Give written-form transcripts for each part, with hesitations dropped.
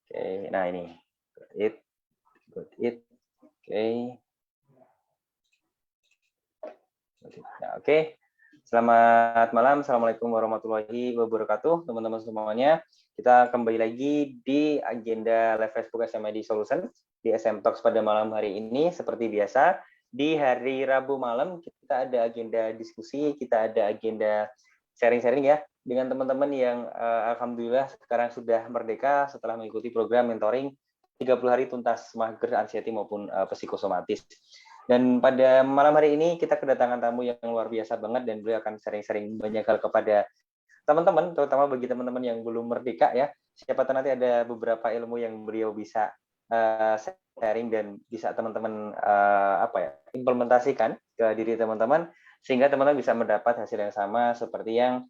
Oke, nah ini. Good it, good it. Oke. Nah, oke. Selamat malam. Assalamualaikum warahmatullahi wabarakatuh, teman-teman semuanya. Kita kembali lagi di agenda live Facebook SMID Solution di SM Talks pada malam hari ini. Seperti biasa, di hari Rabu malam kita ada agenda diskusi, kita ada agenda sharing-sharing ya dengan teman-teman yang alhamdulillah sekarang sudah merdeka setelah mengikuti program mentoring 30 hari tuntas mager anxiety maupun psikosomatis. Dan pada malam hari ini kita kedatangan tamu yang luar biasa banget dan beliau akan sharing-sharing banyak hal kepada teman-teman, terutama bagi teman-teman yang belum merdeka ya. Siapa tahu nanti ada beberapa ilmu yang beliau bisa sharing dan bisa teman-teman implementasikan ke diri teman-teman sehingga teman-teman bisa mendapat hasil yang sama seperti yang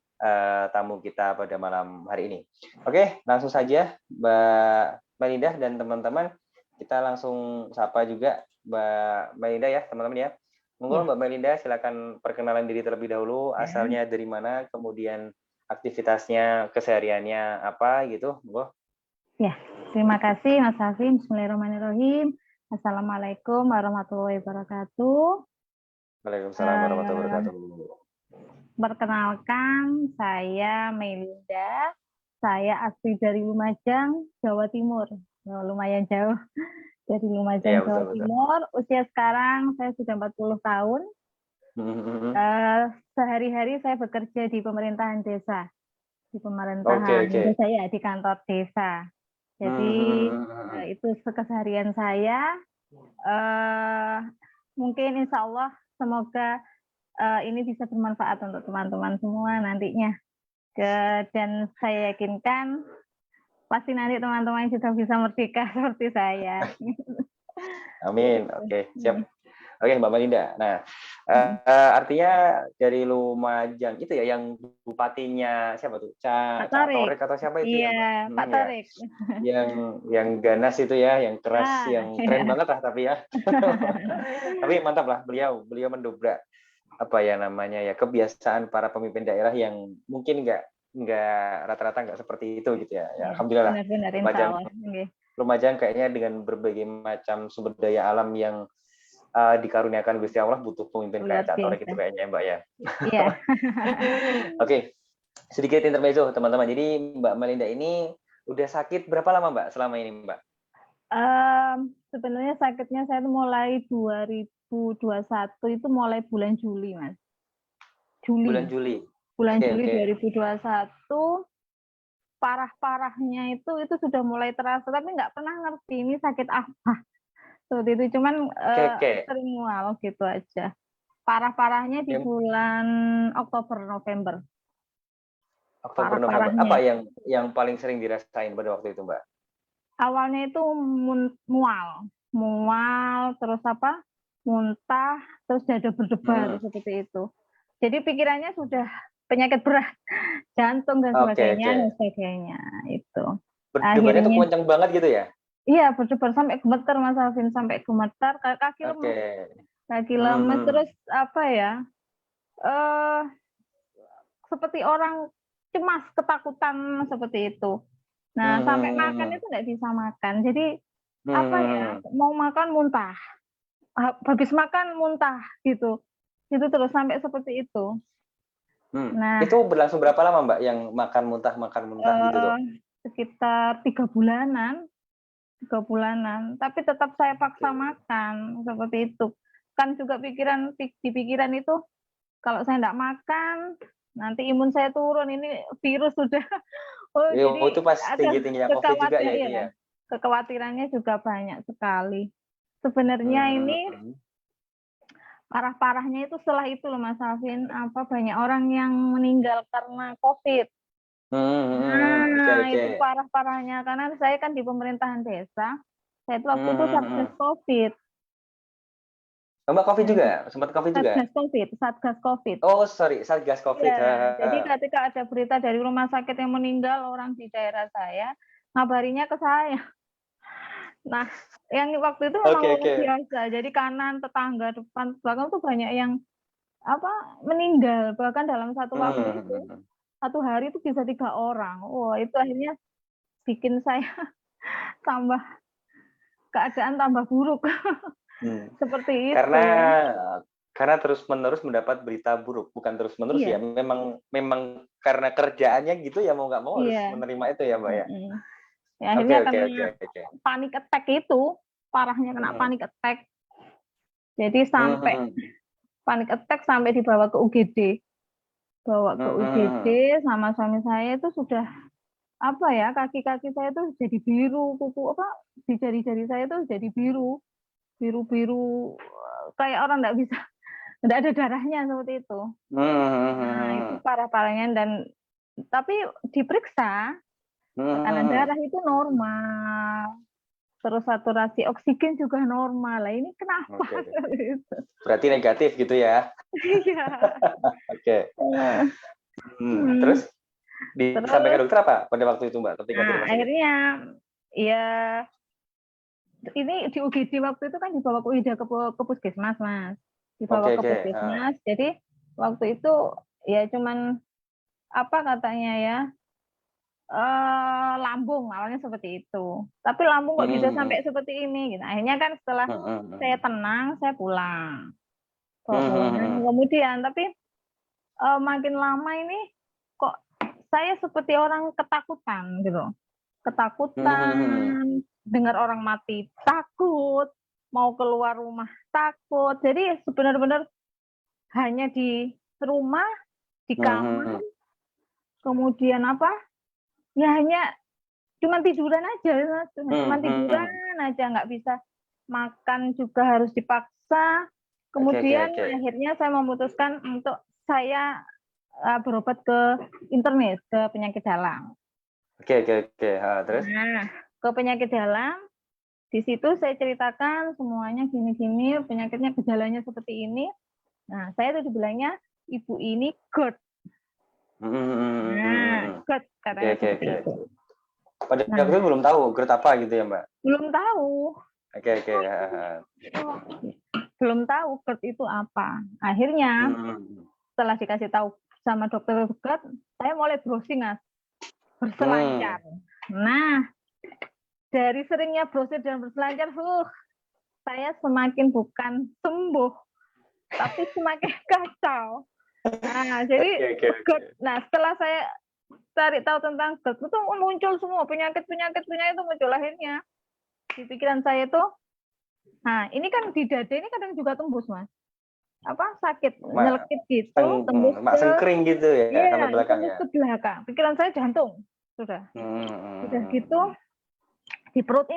tamu kita pada malam hari ini. Oke, langsung saja Mbak Melinda dan teman-teman, kita langsung sapa juga Mbak Melinda ya, teman-teman ya. Monggo Mbak Melinda, silakan perkenalan diri terlebih dahulu, asalnya dari mana, kemudian aktivitasnya, kesehariannya apa gitu, monggo. Ya, terima kasih Mas Hafim. Bismillahirrahmanirrahim. Assalamualaikum warahmatullahi wabarakatuh. Waalaikumsalam warahmatullahi wabarakatuh. Perkenalkan, saya Melinda. Saya asli dari Lumajang, Jawa Timur. Lumayan jauh. Dari Lumajang, Jawa Timur. Usia sekarang saya sudah 40 tahun. Sehari-hari saya bekerja di pemerintahan desa. Di pemerintahan desa ya, di kantor desa. Jadi itu keseharian saya. Mungkin insya Allah semoga ini bisa bermanfaat untuk teman-teman semua nantinya. Dan saya yakinkan pasti nanti teman-teman sudah bisa merdeka seperti saya. Amin. Oke, siap. Oke, Mbak Melinda. Nah, artinya dari Lumajang itu ya yang bupatinya siapa tuh? Cak Torik atau siapa itu ya, ya, Pak Torik. Ya. Yang ganas itu ya, yang keras, yang keren banget lah tapi ya. Tapi mantap lah beliau mendobrak apa ya namanya ya kebiasaan para pemimpin daerah yang mungkin nggak rata-rata nggak seperti itu gitu ya. Alhamdulillah. Benar-benar Lumajang kayaknya dengan berbagai macam sumber daya alam yang dikaruniakan Gusti Allah butuh pemimpin kayak Cak Torik itu kayaknya Mbak ya. Iya. Oke, sedikit intermezzo teman-teman. Jadi Mbak Melinda ini udah sakit berapa lama Mbak selama ini Mbak? Sebenarnya sakitnya saya itu mulai 2021 itu mulai bulan Juli Mas. Bulan Juli. Bulan Juli 2021. Parah-parahnya itu sudah mulai terasa tapi nggak pernah ngerti ini sakit apa. Seperti itu, cuman sering mual gitu aja. Parah-parahnya di bulan Oktober November. November. Apa yang paling sering dirasain pada waktu itu, Mbak? Awalnya itu mual, terus muntah, terus dada berdebar seperti itu. Jadi pikirannya sudah penyakit berat, jantung dan sebagainya, itu. Berdebarnya tuh kencang banget gitu ya? Iya, berdebar sampai gemeter Mas Alvin, sampai gemetar, kaki lemes. Kaki lemes terus seperti orang cemas, ketakutan seperti itu. Nah, sampai makan itu nggak bisa makan. Jadi mau makan muntah. Habis makan muntah gitu. Itu terus sampai seperti itu. Nah, itu berlangsung berapa lama Mbak yang makan muntah gitu tuh? Sekitar 3 bulanan. 3 bulanan, tapi tetap saya paksa makan seperti itu. Kan juga di pikiran itu kalau saya tidak makan nanti imun saya turun, ini virus sudah. Jadi itu pas tinggi-tingginya COVID juga ya itu ya. Kekhawatirannya juga banyak sekali. Sebenarnya ini parah-parahnya itu setelah itu loh Mas Alvin, banyak orang yang meninggal karena COVID. Itu parah-parahnya karena saya kan di pemerintahan desa, saya itu waktu itu satgas COVID. Mbak COVID juga, sempat COVID juga. Satgas COVID. Oh sorry, satgas COVID. Ya, jadi ketika ada berita dari rumah sakit yang meninggal orang di daerah saya, ngabarinya ke saya. Nah, yang waktu itu memang luar biasa. Jadi kanan, tetangga, depan, belakang tuh banyak yang meninggal bahkan dalam satu waktu itu. Satu hari itu bisa 3 orang. Wah, itu akhirnya bikin saya tambah keadaan tambah buruk. Seperti itu. Karena terus-menerus mendapat berita buruk, bukan terus-menerus ya. Iya. Memang karena kerjaannya gitu ya, mau nggak mau harus menerima itu ya, Mbak ya. Ya, akhirnya Oke. panik attack itu, parahnya kena panik attack. Jadi sampai panik attack sampai dibawa ke UGD. Bawa ke UGD sama suami saya itu sudah apa ya, kaki-kaki saya itu jadi biru, kuku apa di jari-jari saya itu jadi biru kayak orang nggak ada darahnya seperti itu. Nah, itu parah-parahnya. Dan tapi diperiksa tekanan darah itu normal, terus saturasi oksigen juga normal. Lah ini kenapa? Berarti negatif gitu ya? Iya. Oke. Terus disampaikan dokter apa pada waktu itu, Mbak? Akhirnya ya ini di UGD waktu itu kan dibawa ke puskesmas, Mas. Dibawa ke puskesmas. Jadi waktu itu ya cuman apa katanya ya, lambung, awalnya seperti itu. Tapi lambung kok bisa sampai seperti ini gitu. Akhirnya kan setelah saya tenang, saya pulang. Kemudian tapi makin lama ini kok saya seperti orang ketakutan gitu. Ketakutan, dengar orang mati takut, mau keluar rumah takut. Jadi benar-benar hanya di rumah, di kamar, kemudian apa? Ya hanya cuma tiduran aja, cuma tiduran aja, nggak bisa makan juga harus dipaksa. Kemudian akhirnya saya memutuskan untuk saya berobat ke internis, ke penyakit dalam. Terus? Nah, ke penyakit dalam, di situ saya ceritakan semuanya gini-gini, penyakitnya gejalanya seperti ini. Nah, saya tuh dibilangnya ibu ini GERD. Nah, GERD katanya seperti itu. Pada waktu itu belum tahu GERD apa gitu ya, Mbak? Belum tahu. Belum tahu GERD itu apa. Akhirnya setelah dikasih tahu sama dokter GERD, saya mulai browsing, Mas. Berselancar. Nah, dari seringnya browsing dan berselancar, saya semakin bukan sembuh, tapi semakin kacau. Nah, jadi GERD. Nah, setelah saya cari tahu tentang GERD, itu muncul semua penyakit-penyakit itu muncul akhirnya. Di pikiran saya itu, nah ini kan di dada ini kadang juga tembus, Mas. Apa sakit nyelekit gitu, tembus ke sengkring gitu ya, sampai belakang ya. Tembus ke belakang. Pikiran saya jantung sudah gitu. Di perut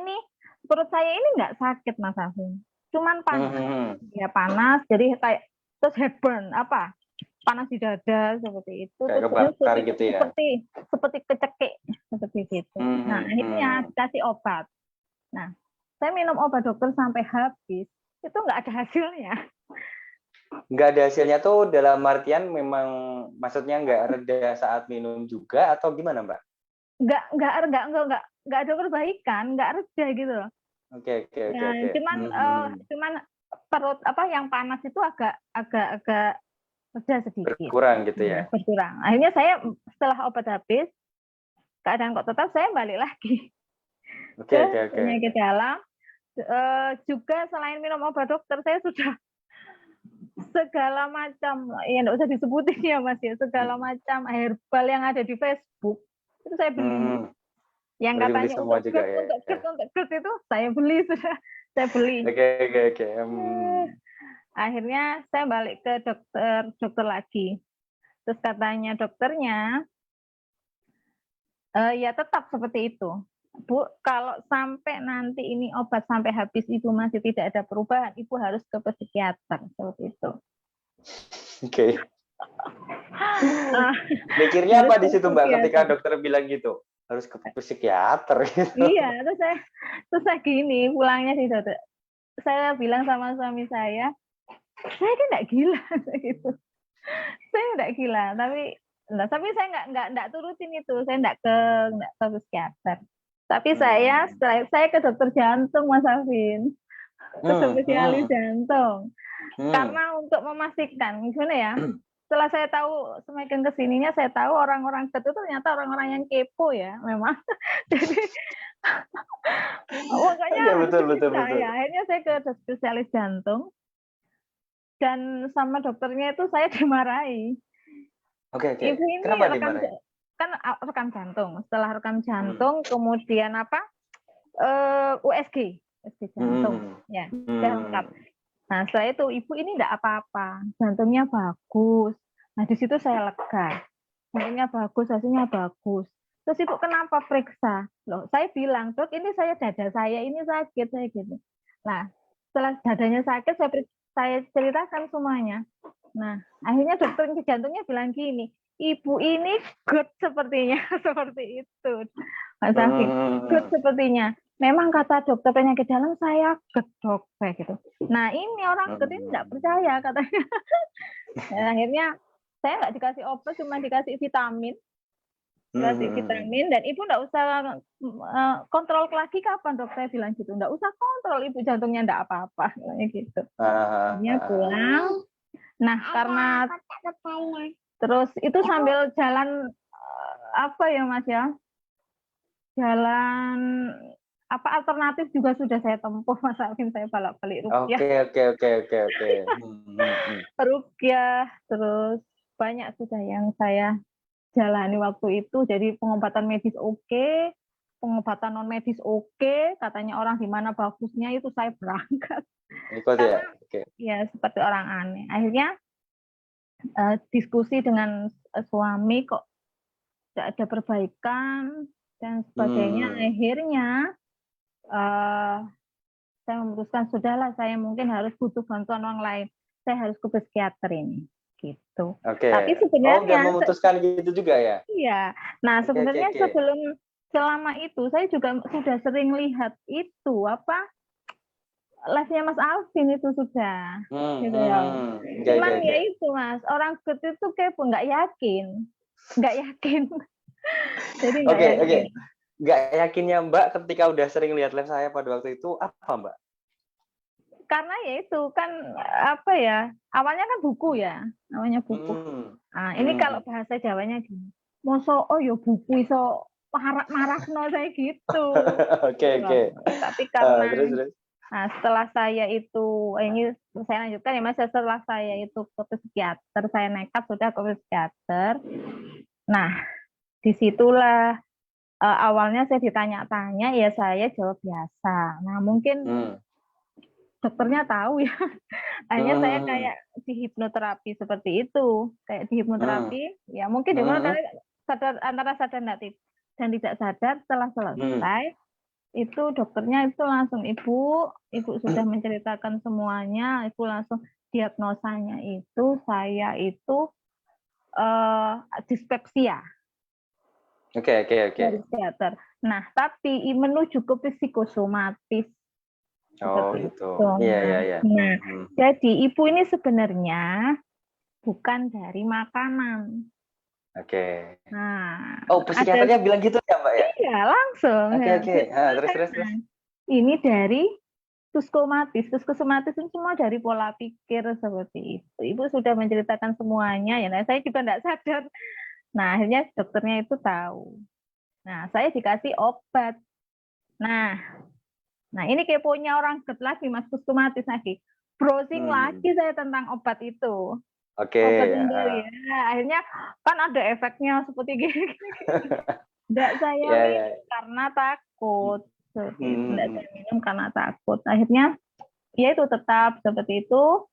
saya ini nggak sakit, Mas Afin, cuman panas. Ya panas, jadi kayak terus headburn panas di dada seperti itu. Kayak kebakar gitu ya. Seperti kecekik seperti gitu. Nah akhirnya kasih obat. Nah saya minum obat dokter sampai habis, itu nggak ada hasilnya. Nggak ada hasilnya tuh dalam artian memang maksudnya nggak reda saat minum juga atau gimana, Mbak? Nggak ada perbaikan, nggak reda gitu loh. Oke. Cuman perut yang panas itu agak reda sedikit. Berkurang gitu ya. Berkurang. Akhirnya saya setelah obat habis, keadaan kok tetap saya balik lagi. Ke penyakit dalam. Juga selain minum obat dokter, saya sudah segala macam, ya nggak usah disebutin ya Mas ya, segala macam herbal yang ada di Facebook itu saya beli. Yang katanya untuk GERD itu saya beli sudah, saya beli. Oke. Akhirnya saya balik ke dokter lagi. Terus katanya dokternya, ya tetap seperti itu. Bu, kalau sampai nanti ini obat sampai habis Ibu masih tidak ada perubahan, Ibu harus ke psikiater, seperti itu. Oke. Mikirnya apa di situ, Mbak, ketika dokter bilang gitu? Harus ke psikiater gitu. Iya, terus saya gini, pulangnya sih dokter. Saya bilang sama suami saya kan nggak gila gitu. Saya nggak gila, tapi saya nggak turutin itu, saya nggak ke psikiater. Tapi saya ke dokter jantung, Mas Afin, ke spesialis jantung, karena untuk memastikan gimana ya. Setelah saya tahu, semakin kesininya saya tahu orang-orang itu ternyata orang-orang yang kepo ya, memang. Jadi betul. Akhirnya saya ke spesialis jantung dan sama dokternya itu saya dimarahi. Oke. Ibu ini Kenapa dimarahi? Kan rekam jantung. Setelah rekam jantung, kemudian apa? USG jantung, ya, sudah lengkap. Nah, setelah itu ibu ini enggak apa-apa, jantungnya bagus. Nah, di situ saya lega. Jantungnya bagus, hasilnya bagus. Terus ibu kenapa periksa? Loh, saya bilang, dok, ini dada saya ini sakit, saya gitu. Nah, setelah dadanya sakit, saya ceritakan semuanya. Nah, akhirnya dokter jantungnya bilang gini, ibu ini good sepertinya, seperti itu. Mas Safi, good sepertinya. Memang kata dokter penyakit dalam saya good, dok, kayak gitu. Nah, ini orang good ini nggak percaya katanya. Dan akhirnya saya nggak dikasih obat, cuma dikasih vitamin. Dan ibu nggak usah kontrol lagi kapan, dok, saya bilang gitu. Nggak usah kontrol, ibu jantungnya nggak apa-apa, kayak gitu. Akhirnya pulang. Nah, karena terus itu sambil jalan apa ya Mas ya? Jalan apa alternatif juga sudah saya tempuh, Mas Alvin, saya balik rukyah. Oke. Rukyah, terus banyak sudah yang saya jalani waktu itu. Jadi pengobatan medis oke, pengobatan non medis oke, katanya orang di mana bagusnya itu saya berangkat. Ikut ya? Oke. Ya, seperti orang aneh. Akhirnya diskusi dengan suami kok tidak ada perbaikan dan sebagainya. Akhirnya saya memutuskan sudahlah, saya mungkin harus butuh bantuan orang lain. Saya harus ke psikiater ini, gitu. Oke. Tapi sebenarnya udah memutuskan gitu juga ya? Iya. Nah, sebenarnya selama itu saya juga sudah sering lihat itu live-nya Mas Alvin itu sudah. Gitu ya. Cuman ya itu Mas, orang gitu itu kayak nggak yakin. Jadi nggak yakin. Nggak yakinnya Mbak ketika udah sering lihat live saya pada waktu itu apa Mbak? Karena ya itu kan apa ya, awalnya kan buku ya, namanya buku. Nah, ini kalau bahasa Jawanya gini, moso yo buku iso marah-marahno saya gitu. Oke. Tapi karena nah, setelah saya itu, ini saya lanjutkan ya Mas, setelah saya itu ke psikiater, saya nekat sudah ke psikiater. Nah, disitulah awalnya saya ditanya-tanya, ya saya jawab biasa. Nah, mungkin dokternya tahu ya. Hanya saya kayak di hipnoterapi seperti itu. Kayak di hipnoterapi, ya mungkin sadar, antara sadar dan tidak sadar, setelah selesai, itu dokternya itu langsung ibu sudah menceritakan semuanya, ibu langsung diagnosanya itu saya itu dispepsia. Oke. Dari psikiater. Nah, tapi menuju ke psikosomatis. Oh, itu. Iya. Nah, jadi ibu ini sebenarnya bukan dari makanan. Oke. Nah, psikiaternya bilang gitu ya, Mbak ya? Iya, langsung. Oke. Terus. Ini dari psikosomatis. Psikosomatis itu semua dari pola pikir seperti itu. Ibu sudah menceritakan semuanya ya. Nah, saya juga tidak sadar. Nah, akhirnya dokternya itu tahu. Nah, saya dikasih obat. Nah, ini keponya orang lagi, Mas, psikosomatis lagi. Browsing lagi saya tentang obat itu. Oke. Obat ya. Akhirnya kan ada efeknya seperti gini. Tidak saya minum karena takut. Tidak saya minum karena takut. Akhirnya ya itu tetap seperti itu.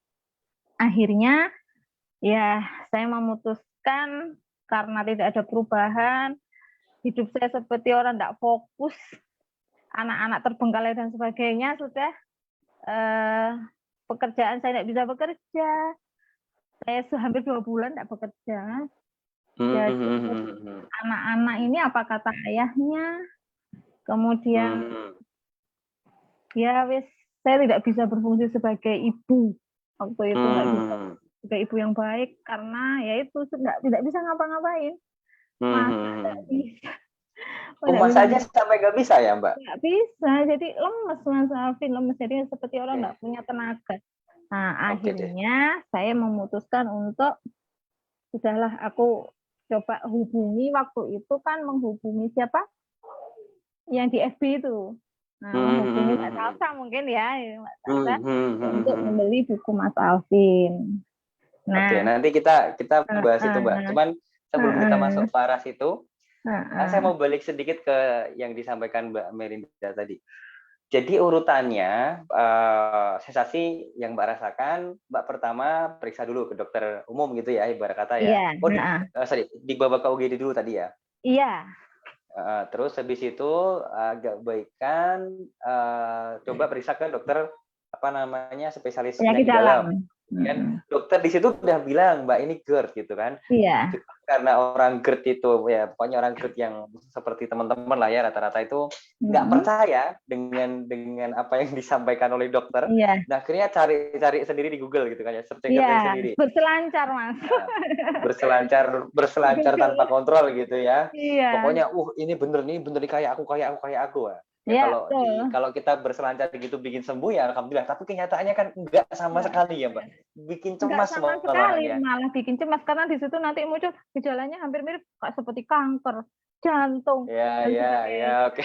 Akhirnya ya saya memutuskan karena tidak ada perubahan. Hidup saya seperti orang tidak fokus. Anak-anak terbengkalai dan sebagainya sudah. Pekerjaan saya tidak bisa bekerja. Saya hampir 2 bulan tidak bekerja. Jadi anak-anak ini apa kata ayahnya? Kemudian ya saya tidak bisa berfungsi sebagai ibu waktu itu, nggak bisa sebagai ibu yang baik karena ya itu tidak bisa ngapa-ngapain. Nggak bisa. Mas aja sampai nggak bisa ya Mbak? Nggak bisa, jadi lemes Mas Alvin, lemes, jadi seperti orang nggak punya tenaga. Nah, akhirnya saya memutuskan untuk sudahlah aku coba hubungi, waktu itu kan menghubungi siapa? Yang di FB itu. Nah, menghubungi Mbak Salsa mungkin ya, Mbak Salsa untuk membeli buku Mas Alvin. Nah, oke, nanti kita bahas itu, Mbak. Cuman sebelum kita masuk ke arah situ, saya mau balik sedikit ke yang disampaikan Mbak Merinda tadi. Jadi urutannya, sensasi yang Mbak rasakan, Mbak pertama periksa dulu ke dokter umum gitu ya, ibarat kata ya. Iya. Dibawa ke UGD dulu tadi ya? Iya. Terus habis itu agak baikan, coba periksa ke dokter spesialis penyakit dalam. Kan dokter di situ udah bilang, Mbak ini GERD gitu kan. Iya. Karena orang GERD itu ya pokoknya orang GERD yang seperti teman-teman lah ya rata-rata itu nggak percaya dengan apa yang disampaikan oleh dokter. Iya. Nah, akhirnya cari sendiri di Google gitu kan ya, searching sendiri. Berselancar, Mas. Berselancar tanpa kontrol gitu ya. Iya. Pokoknya ini bener nih kayak aku. Ya, kalau kita berselancar gitu bikin sembuh ya alhamdulillah, tapi kenyataannya kan enggak sama sekali ya, Mbak. Bikin cemas malah bikin cemas karena di situ nanti muncul gejalanya hampir mirip seperti kanker jantung. Oke.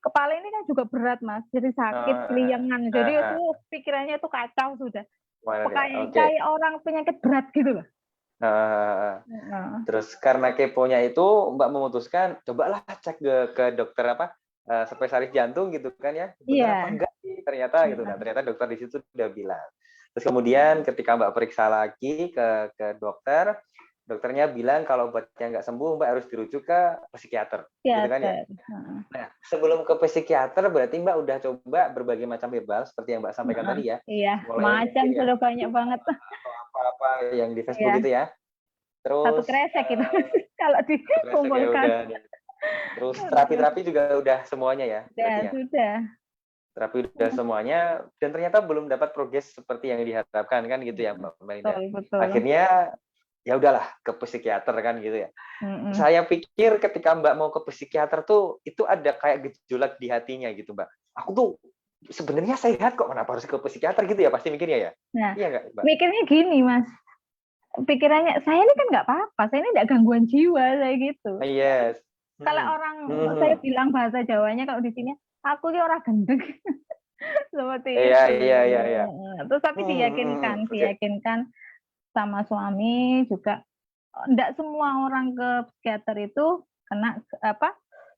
Kepala ini kan juga berat, Mas. Jadi sakit, keliengan. Jadi itu pikirannya itu kacau sudah. Kayak orang penyakit berat gitu loh. Terus karena keponya itu Mbak memutuskan cobalah cek ke dokter spesialis jantung gitu kan ya, benar apa enggak sih ternyata gitu. Nah, ternyata dokter di situ udah bilang. Terus kemudian ketika Mbak periksa lagi ke dokter, dokternya bilang kalau obatnya nggak sembuh Mbak harus dirujuk ke psikiater gitu kan ya. Nah, sebelum ke psikiater berarti Mbak udah coba berbagai macam herbal seperti yang Mbak sampaikan tadi ya. Iya, macam sudah banyak banget. Apa yang di Facebook gitu ya. Terus satu kresek itu kalau dikumpulkan. Terus terapi juga udah semuanya ya. Sudah. Terapi udah semuanya dan ternyata belum dapat progres seperti yang diharapkan kan gitu ya Mbak Melinda. Betul. Akhirnya ya udahlah ke psikiater kan gitu ya. Saya pikir ketika Mbak mau ke psikiater tuh itu ada kayak gejolak di hatinya gitu Mbak. Aku tuh sebenarnya sehat kok, kenapa harus ke psikiater gitu ya pasti mikirnya ya. Nah, iya nggak Mbak? Mikirnya gini Mas, pikirannya saya ini kan nggak apa-apa, saya ini nggak gangguan jiwa saya gitu. Yes. Kalau orang saya bilang bahasa Jawanya kalau di sini aku ini orang gendeng seperti itu. Iya. Terus tapi diyakinkan sama suami juga, enggak semua orang ke psikiater itu kena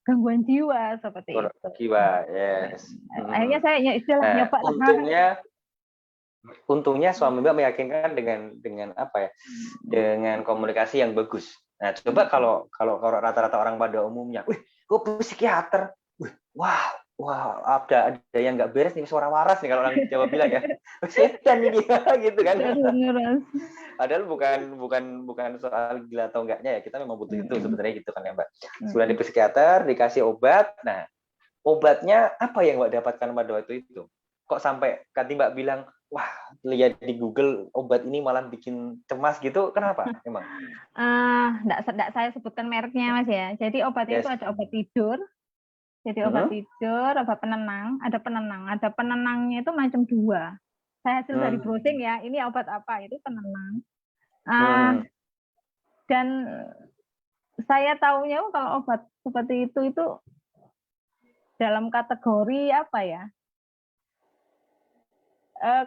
gangguan jiwa seperti itu. Jiwa, yes. Akhirnya saya nyoba. Untungnya suami Mbak meyakinkan dengan apa ya? Dengan komunikasi yang bagus. Nah, coba kalau rata-rata orang pada umumnya, gue psikiater, wah, ada yang nggak beres nih, suara waras nih kalau orang Jawa bilang ya, setan ini gitu kan. Padahal bukan soal gila atau enggaknya ya, kita memang butuh itu sebenarnya gitu kan ya Mbak. Sudah di psikiater, dikasih obat, nah obatnya apa yang Mbak dapatkan pada waktu itu? Kok sampai tadi Mbak bilang, wah lihat di Google obat ini malah bikin cemas gitu, kenapa emang? Nggak saya sebutkan mereknya Mas ya. Jadi obatnya itu ada obat tidur. Jadi obat tidur, obat penenang, ada penenang. Ada penenangnya itu macam 2. Saya hasil dari browsing ya, ini obat apa? Itu penenang. Dan saya tahunya kalau obat seperti itu dalam kategori apa ya?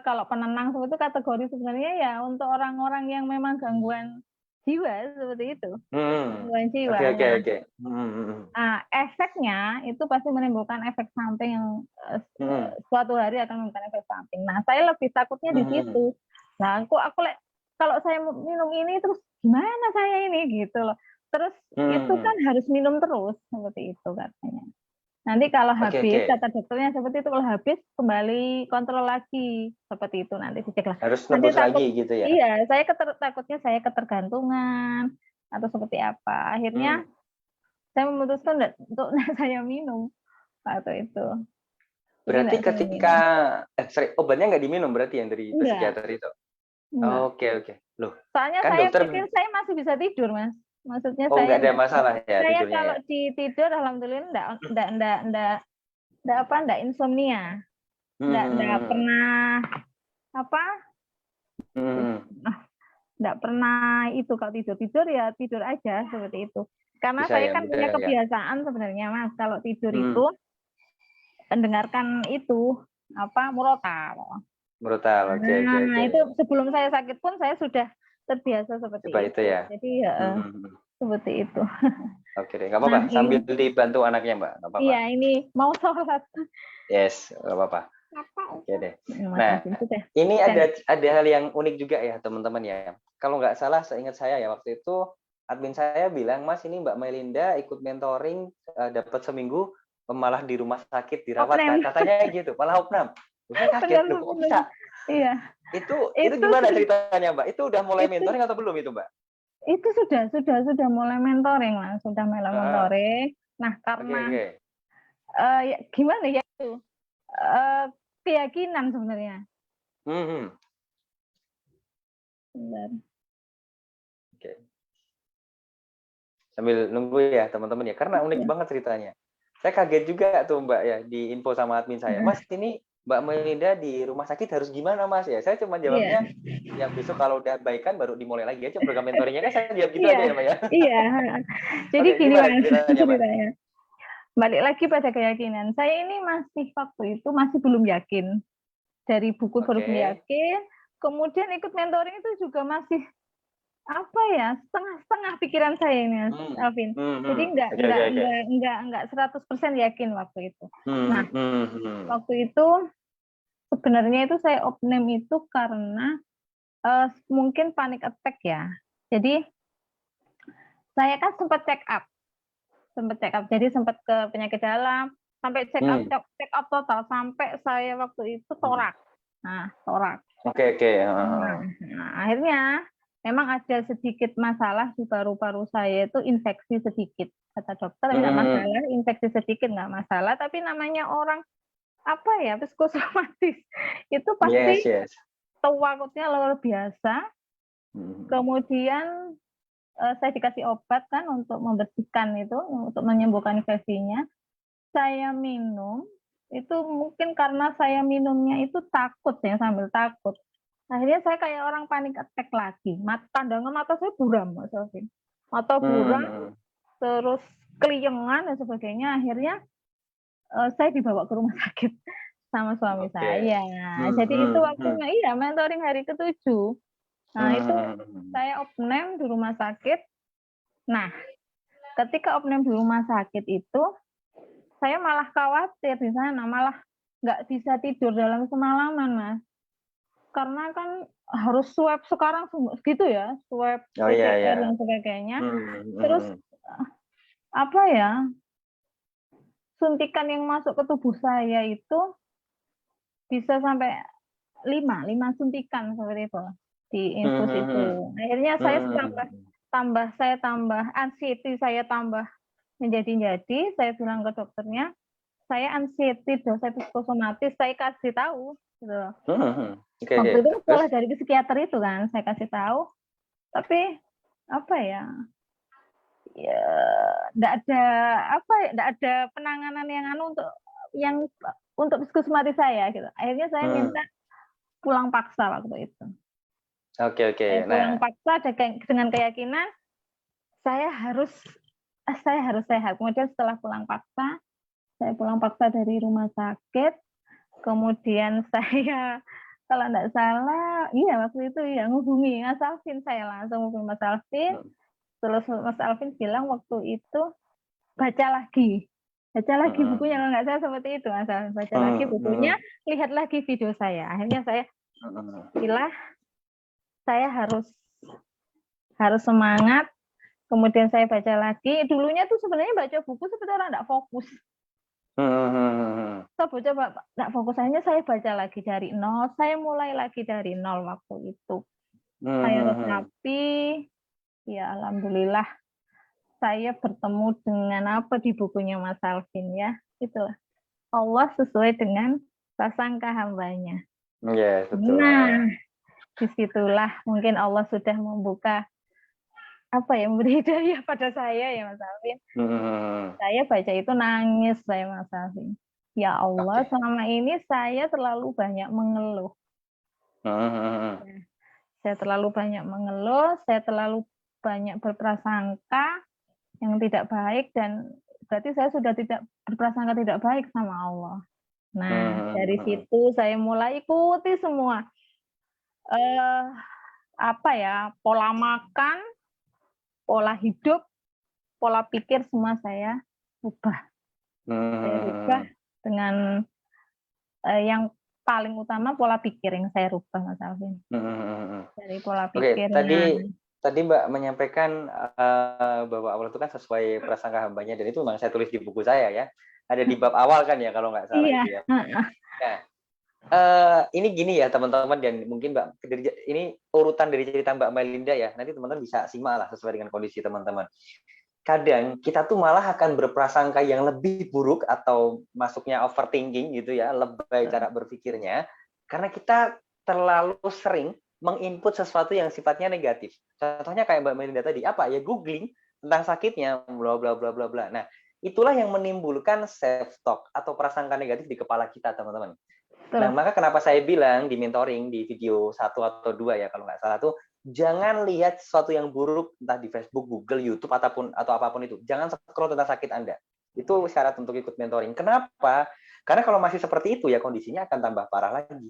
Kalau penenang seperti itu kategori sebenarnya ya untuk orang-orang yang memang gangguan jiwa seperti itu. Gangguan jiwa. Oke. Efeknya itu pasti menimbulkan efek samping yang suatu hari akan menimbulkan efek samping. Nah, saya lebih takutnya di situ. Nah, aku kalau saya minum ini terus gimana saya ini gitu loh. Terus itu kan harus minum terus seperti itu katanya. Nanti kalau habis, kata dokternya seperti itu, kalau habis kembali kontrol lagi seperti itu, nanti dicek lah. Harus nebus lagi gitu ya? Iya, saya takutnya saya ketergantungan atau seperti apa. Akhirnya saya memutuskan untuk saya minum atau itu. Berarti ketika obatnya nggak diminum berarti yang dari psikiater itu? Oke. Loh, soalnya kan saya pikir saya masih bisa tidur Mas. Maksudnya saya nggak ada masalah ya saya tidurnya. Kalau tidur alhamdulillah enggak insomnia. Enggak pernah nggak pernah itu kalau tidur ya tidur aja seperti itu. Karena Bisa saya ya, kan bisa punya ya. kebiasaan sebenarnya Mas, kalau tidur itu mendengarkan itu murotal. Murotal, oke. Nah, itu sebelum saya sakit pun saya sudah terbiasa seperti Coba itu itu. ya. Jadi seperti itu. Oke deh, nggak apa-apa. Nah, Sambil dibantu anaknya, Mbak, nggak apa-apa. Iya, ini mau sholat. Yes, nggak apa-apa. Oke deh. Nah, Sudah. ini ada hal yang unik juga ya, teman-teman ya. Kalau nggak salah, seingat saya ya waktu itu admin saya bilang, Mas ini Mbak Melinda ikut mentoring dapat seminggu malah di rumah sakit dirawat, katanya gitu, malah opnam. Saya kaget loh, kok bisa? Iya. Itu gimana ceritanya, Mbak? Itu udah mulai mentoring atau belum itu, Mbak? Itu sudah mulai mentoring lah, sudah mulai mentoring. Nah, karena ya, gimana ya itu keyakinan sebenarnya. Benar. Oke. Sambil nunggu ya teman-teman ya, karena unik banget ceritanya. Saya kaget juga tuh Mbak ya, di info sama admin saya. Mas, ini Mbak Melinda di rumah sakit harus gimana Mas ya? Saya cuma jawabnya, ya besok kalau udah baikan baru dimulai lagi aja program mentoringnya, kan saya jawab gitu aja ya Mbak ya. Iya. Jadi gini Mas, ceritanya. Balik lagi pada keyakinan. Saya ini waktu itu masih belum yakin. Dari buku baru belum yakin, kemudian ikut mentoring itu juga masih setengah-setengah pikiran saya ini, Alvin. Jadi enggak 100% yakin waktu itu. Nah, waktu itu sebenarnya itu saya opname itu karena mungkin panic attack ya. Jadi saya kan sempat check up. Jadi sempat ke penyakit dalam, sampai check up total sampai saya waktu itu torak. Nah, torak. Oke. Nah, akhirnya memang ada sedikit masalah di paru-paru saya itu infeksi sedikit. Kata dokter nggak masalah, infeksi sedikit nggak masalah, tapi namanya orang psikosomatis itu pasti takutnya luar biasa. Kemudian saya dikasih obat kan untuk membersihkan itu, untuk menyembuhkan infeksinya. Saya minum, itu mungkin karena saya minumnya itu takut ya, sambil takut. Akhirnya saya kayak orang panik attack lagi. Pandangan mata saya buram, Mas Alvin. Mata buram, terus keliengan dan sebagainya. Akhirnya saya dibawa ke rumah sakit sama suami saya. Jadi itu waktunya mentoring hari ke-7. Nah, itu saya opname di rumah sakit. Nah, ketika opname di rumah sakit itu, saya malah khawatir di sana, malah nggak bisa tidur dalam semalaman, Mas. Karena kan harus swab sekarang gitu ya, swab PCR dan sebagainya. Terus suntikan yang masuk ke tubuh saya itu bisa sampai 5 suntikan seperti itu di infus itu. Akhirnya saya tambah anxiety, saya tambah menjadi-jadi. Saya bilang ke dokternya, saya anxiety, saya psikosomatis, saya kasih tahu. Gitu. Waktu itu sekolah dari psikiater itu kan, saya kasih tahu. Tapi nggak ada penanganan yang untuk psikosomatis saya gitu. Akhirnya saya minta pulang paksa waktu itu. Oke. Pulang paksa dengan keyakinan saya harus sehat. Kemudian setelah saya pulang paksa dari rumah sakit. Kemudian saya kalau nggak salah, waktu itu ngubungi Mas Alvin, saya langsung ngubungi Mas Alvin. Terus Mas Alvin bilang waktu itu baca lagi bukunya, kalau nggak salah seperti itu Mas Alvin. Baca lagi bukunya, lihat lagi video saya. Akhirnya saya bilang saya harus semangat. Kemudian saya baca lagi. Dulunya tuh sebenarnya baca buku seperti orang nggak fokus. Saya baca nggak fokus, akhirnya saya baca lagi dari nol. Saya mulai lagi dari nol waktu itu. Saya resapi, ya alhamdulillah saya bertemu dengan di bukunya Mas Alvin ya. Itulah Allah sesuai dengan prasangka hambanya. Betul. Nah, disitulah mungkin Allah sudah membuka memberi hidayah pada saya ya Mas Alvin. Saya baca itu nangis saya Mas Alvin. Ya Allah, selama ini saya terlalu banyak mengeluh. Saya terlalu banyak mengeluh, saya terlalu banyak berprasangka yang tidak baik, dan berarti saya sudah tidak berprasangka tidak baik sama Allah. Nah, dari situ saya mulai ikuti semua pola makan, pola hidup, pola pikir, semua saya ubah. Saya ubah dengan yang paling utama pola pikir yang saya rubah, Mas Alvin. Dari pola pikirnya. Tadi Mbak menyampaikan bahwa Allah itu kan sesuai prasangka hambanya, dan itu memang saya tulis di buku saya ya. Ada di bab awal kan ya, kalau nggak salah itu ya. Nah, ini gini ya teman-teman, dan mungkin Mbak, ini urutan dari cerita Mbak Melinda ya. Nanti teman-teman bisa simak lah sesuai dengan kondisi teman-teman. Kadang kita tuh malah akan berprasangka yang lebih buruk atau masuknya overthinking gitu ya, lebay cara berpikirnya, karena kita terlalu sering menginput sesuatu yang sifatnya negatif. Contohnya kayak Mbak Melinda tadi, apa ya, googling tentang sakitnya, bla bla bla bla bla. Nah, itulah yang menimbulkan self talk atau prasangka negatif di kepala kita, teman-teman. Nah, maka kenapa saya bilang di mentoring di video 1 atau 2 ya kalau nggak salah tuh, jangan lihat sesuatu yang buruk entah di Facebook, Google, YouTube atau apapun itu. Jangan scroll tentang sakit Anda. Itu syarat untuk ikut mentoring. Kenapa? Karena kalau masih seperti itu ya kondisinya akan tambah parah lagi.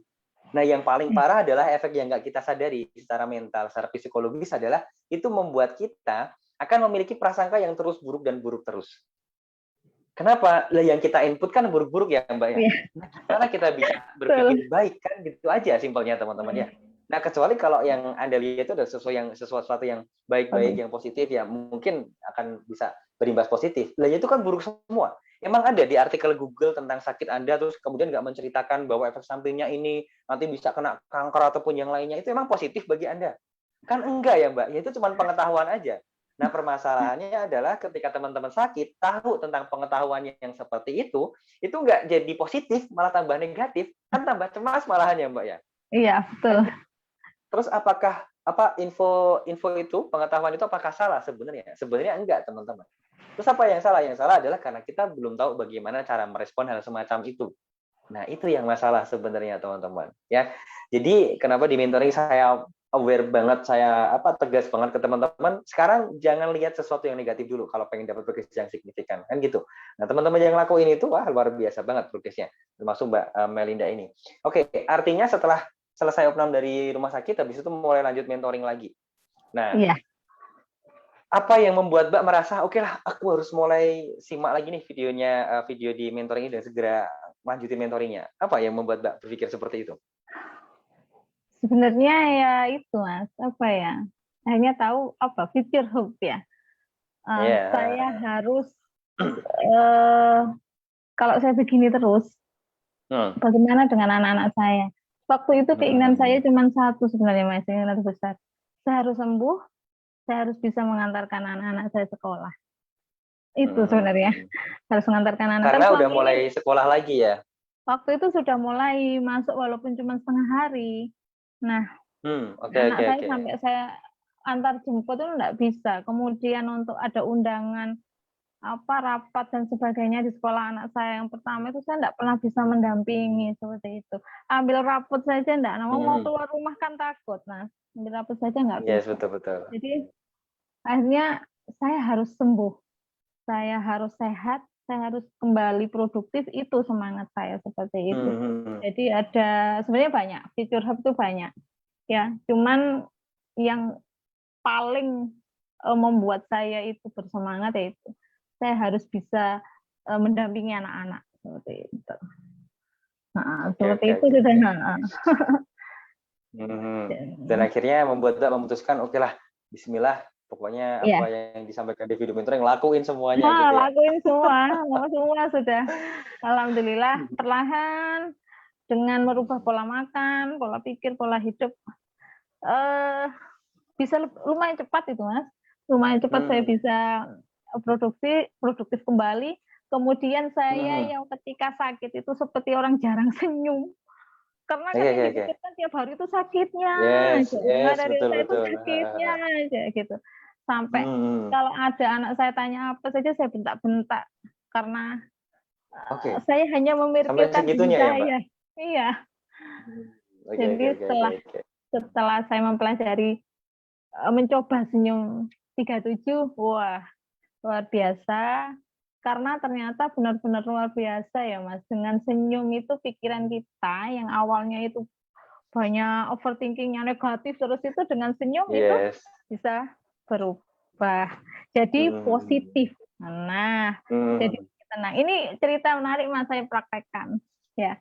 Nah, yang paling parah adalah efek yang nggak kita sadari secara mental, secara psikologis adalah itu membuat kita akan memiliki prasangka yang terus buruk dan buruk terus. Kenapa? Lah yang kita input kan buruk-buruk ya Mbak ya. Nah, gimana kita bisa berpikir baik kan, gitu aja simpelnya teman-teman ya. Nah, kecuali kalau yang Anda lihat itu ada sesuatu yang baik-baik, yang positif ya, mungkin akan bisa berimbas positif. Lah itu kan buruk semua. Emang ada di artikel Google tentang sakit Anda terus kemudian nggak menceritakan bahwa efek sampingnya ini nanti bisa kena kanker ataupun yang lainnya, itu emang positif bagi Anda? Kan enggak ya Mbak, ya itu cuma pengetahuan aja. Nah, permasalahannya adalah ketika teman-teman sakit, tahu tentang pengetahuannya yang seperti itu nggak jadi positif, malah tambah negatif, kan tambah cemas malahan ya Mbak ya? Iya, betul. Terus apakah info itu, pengetahuan itu apakah salah sebenarnya? Sebenarnya enggak, teman-teman. Terus apa yang salah? Yang salah adalah karena kita belum tahu bagaimana cara merespon hal semacam itu. Nah, itu yang masalah sebenarnya, teman-teman. Ya. Jadi, kenapa di mentoring saya aware banget, saya tegas banget ke teman-teman, sekarang jangan lihat sesuatu yang negatif dulu kalau pengen dapat progres yang signifikan, kan gitu. Nah, teman-teman yang lakuin itu, wah luar biasa banget progresnya, termasuk Mbak Melinda ini. Oke, artinya setelah selesai opnam dari rumah sakit, habis itu mulai lanjut mentoring lagi. Nah, apa yang membuat Mbak merasa, oke lah, aku harus mulai simak lagi nih video di mentoring ini dan segera lanjutin mentoringnya? Apa yang membuat Mbak berpikir seperti itu? Sebenarnya ya itu Mas, hanya tahu future hope ya. Saya harus kalau saya begini terus, bagaimana dengan anak-anak saya? Waktu itu keinginan saya cuma satu sebenarnya Mas, keinginan besar. Saya harus sembuh, saya harus bisa mengantarkan anak-anak saya sekolah. Itu sebenarnya harus mengantarkan anak. Karena udah mulai sekolah lagi ya? Waktu itu sudah mulai masuk walaupun cuma setengah hari. Nah, anak saya sampai saya antar jemput itu enggak bisa. Kemudian untuk ada undangan rapat dan sebagainya di sekolah anak saya yang pertama itu saya enggak pernah bisa mendampingi seperti itu. Ambil rapot saja enggak, mau keluar rumah kan takut. Nah, ambil rapot saja enggak bisa. Yes, betul. Jadi akhirnya saya harus sembuh. Saya harus sehat, saya harus kembali produktif, itu semangat saya seperti itu. Jadi sebenarnya banyak, future hope itu banyak. Ya, cuman yang paling membuat saya itu bersemangat yaitu saya harus bisa mendampingi anak-anak seperti itu. Seperti itu sudah. Dan akhirnya membuat Mbak memutuskan, oke lah, Bismillah, pokoknya apa yang disampaikan di video mentoring lakuin semuanya gitu ya. Lakuin semua sudah. Alhamdulillah perlahan dengan merubah pola makan, pola pikir, pola hidup bisa lumayan cepat itu Mas. Lumayan cepat saya bisa produktif kembali. Kemudian saya yang ketika sakit itu seperti orang jarang senyum. Karena kan yang dipikirkan tiap hari itu sakitnya aja. Itu sakitnya aja gitu. Sampai kalau ada anak saya tanya apa saja saya bentak-bentak karena saya hanya memikirkan diri saya. Iya. Jadi setelah saya mempelajari mencoba senyum 37, wah luar biasa. Karena ternyata benar-benar luar biasa ya Mas. Dengan senyum itu pikiran kita yang awalnya itu banyak overthinkingnya negatif, terus itu dengan senyum itu bisa berubah jadi positif. Nah, jadi tenang. Ini cerita menarik Mas, saya praktekkan ya.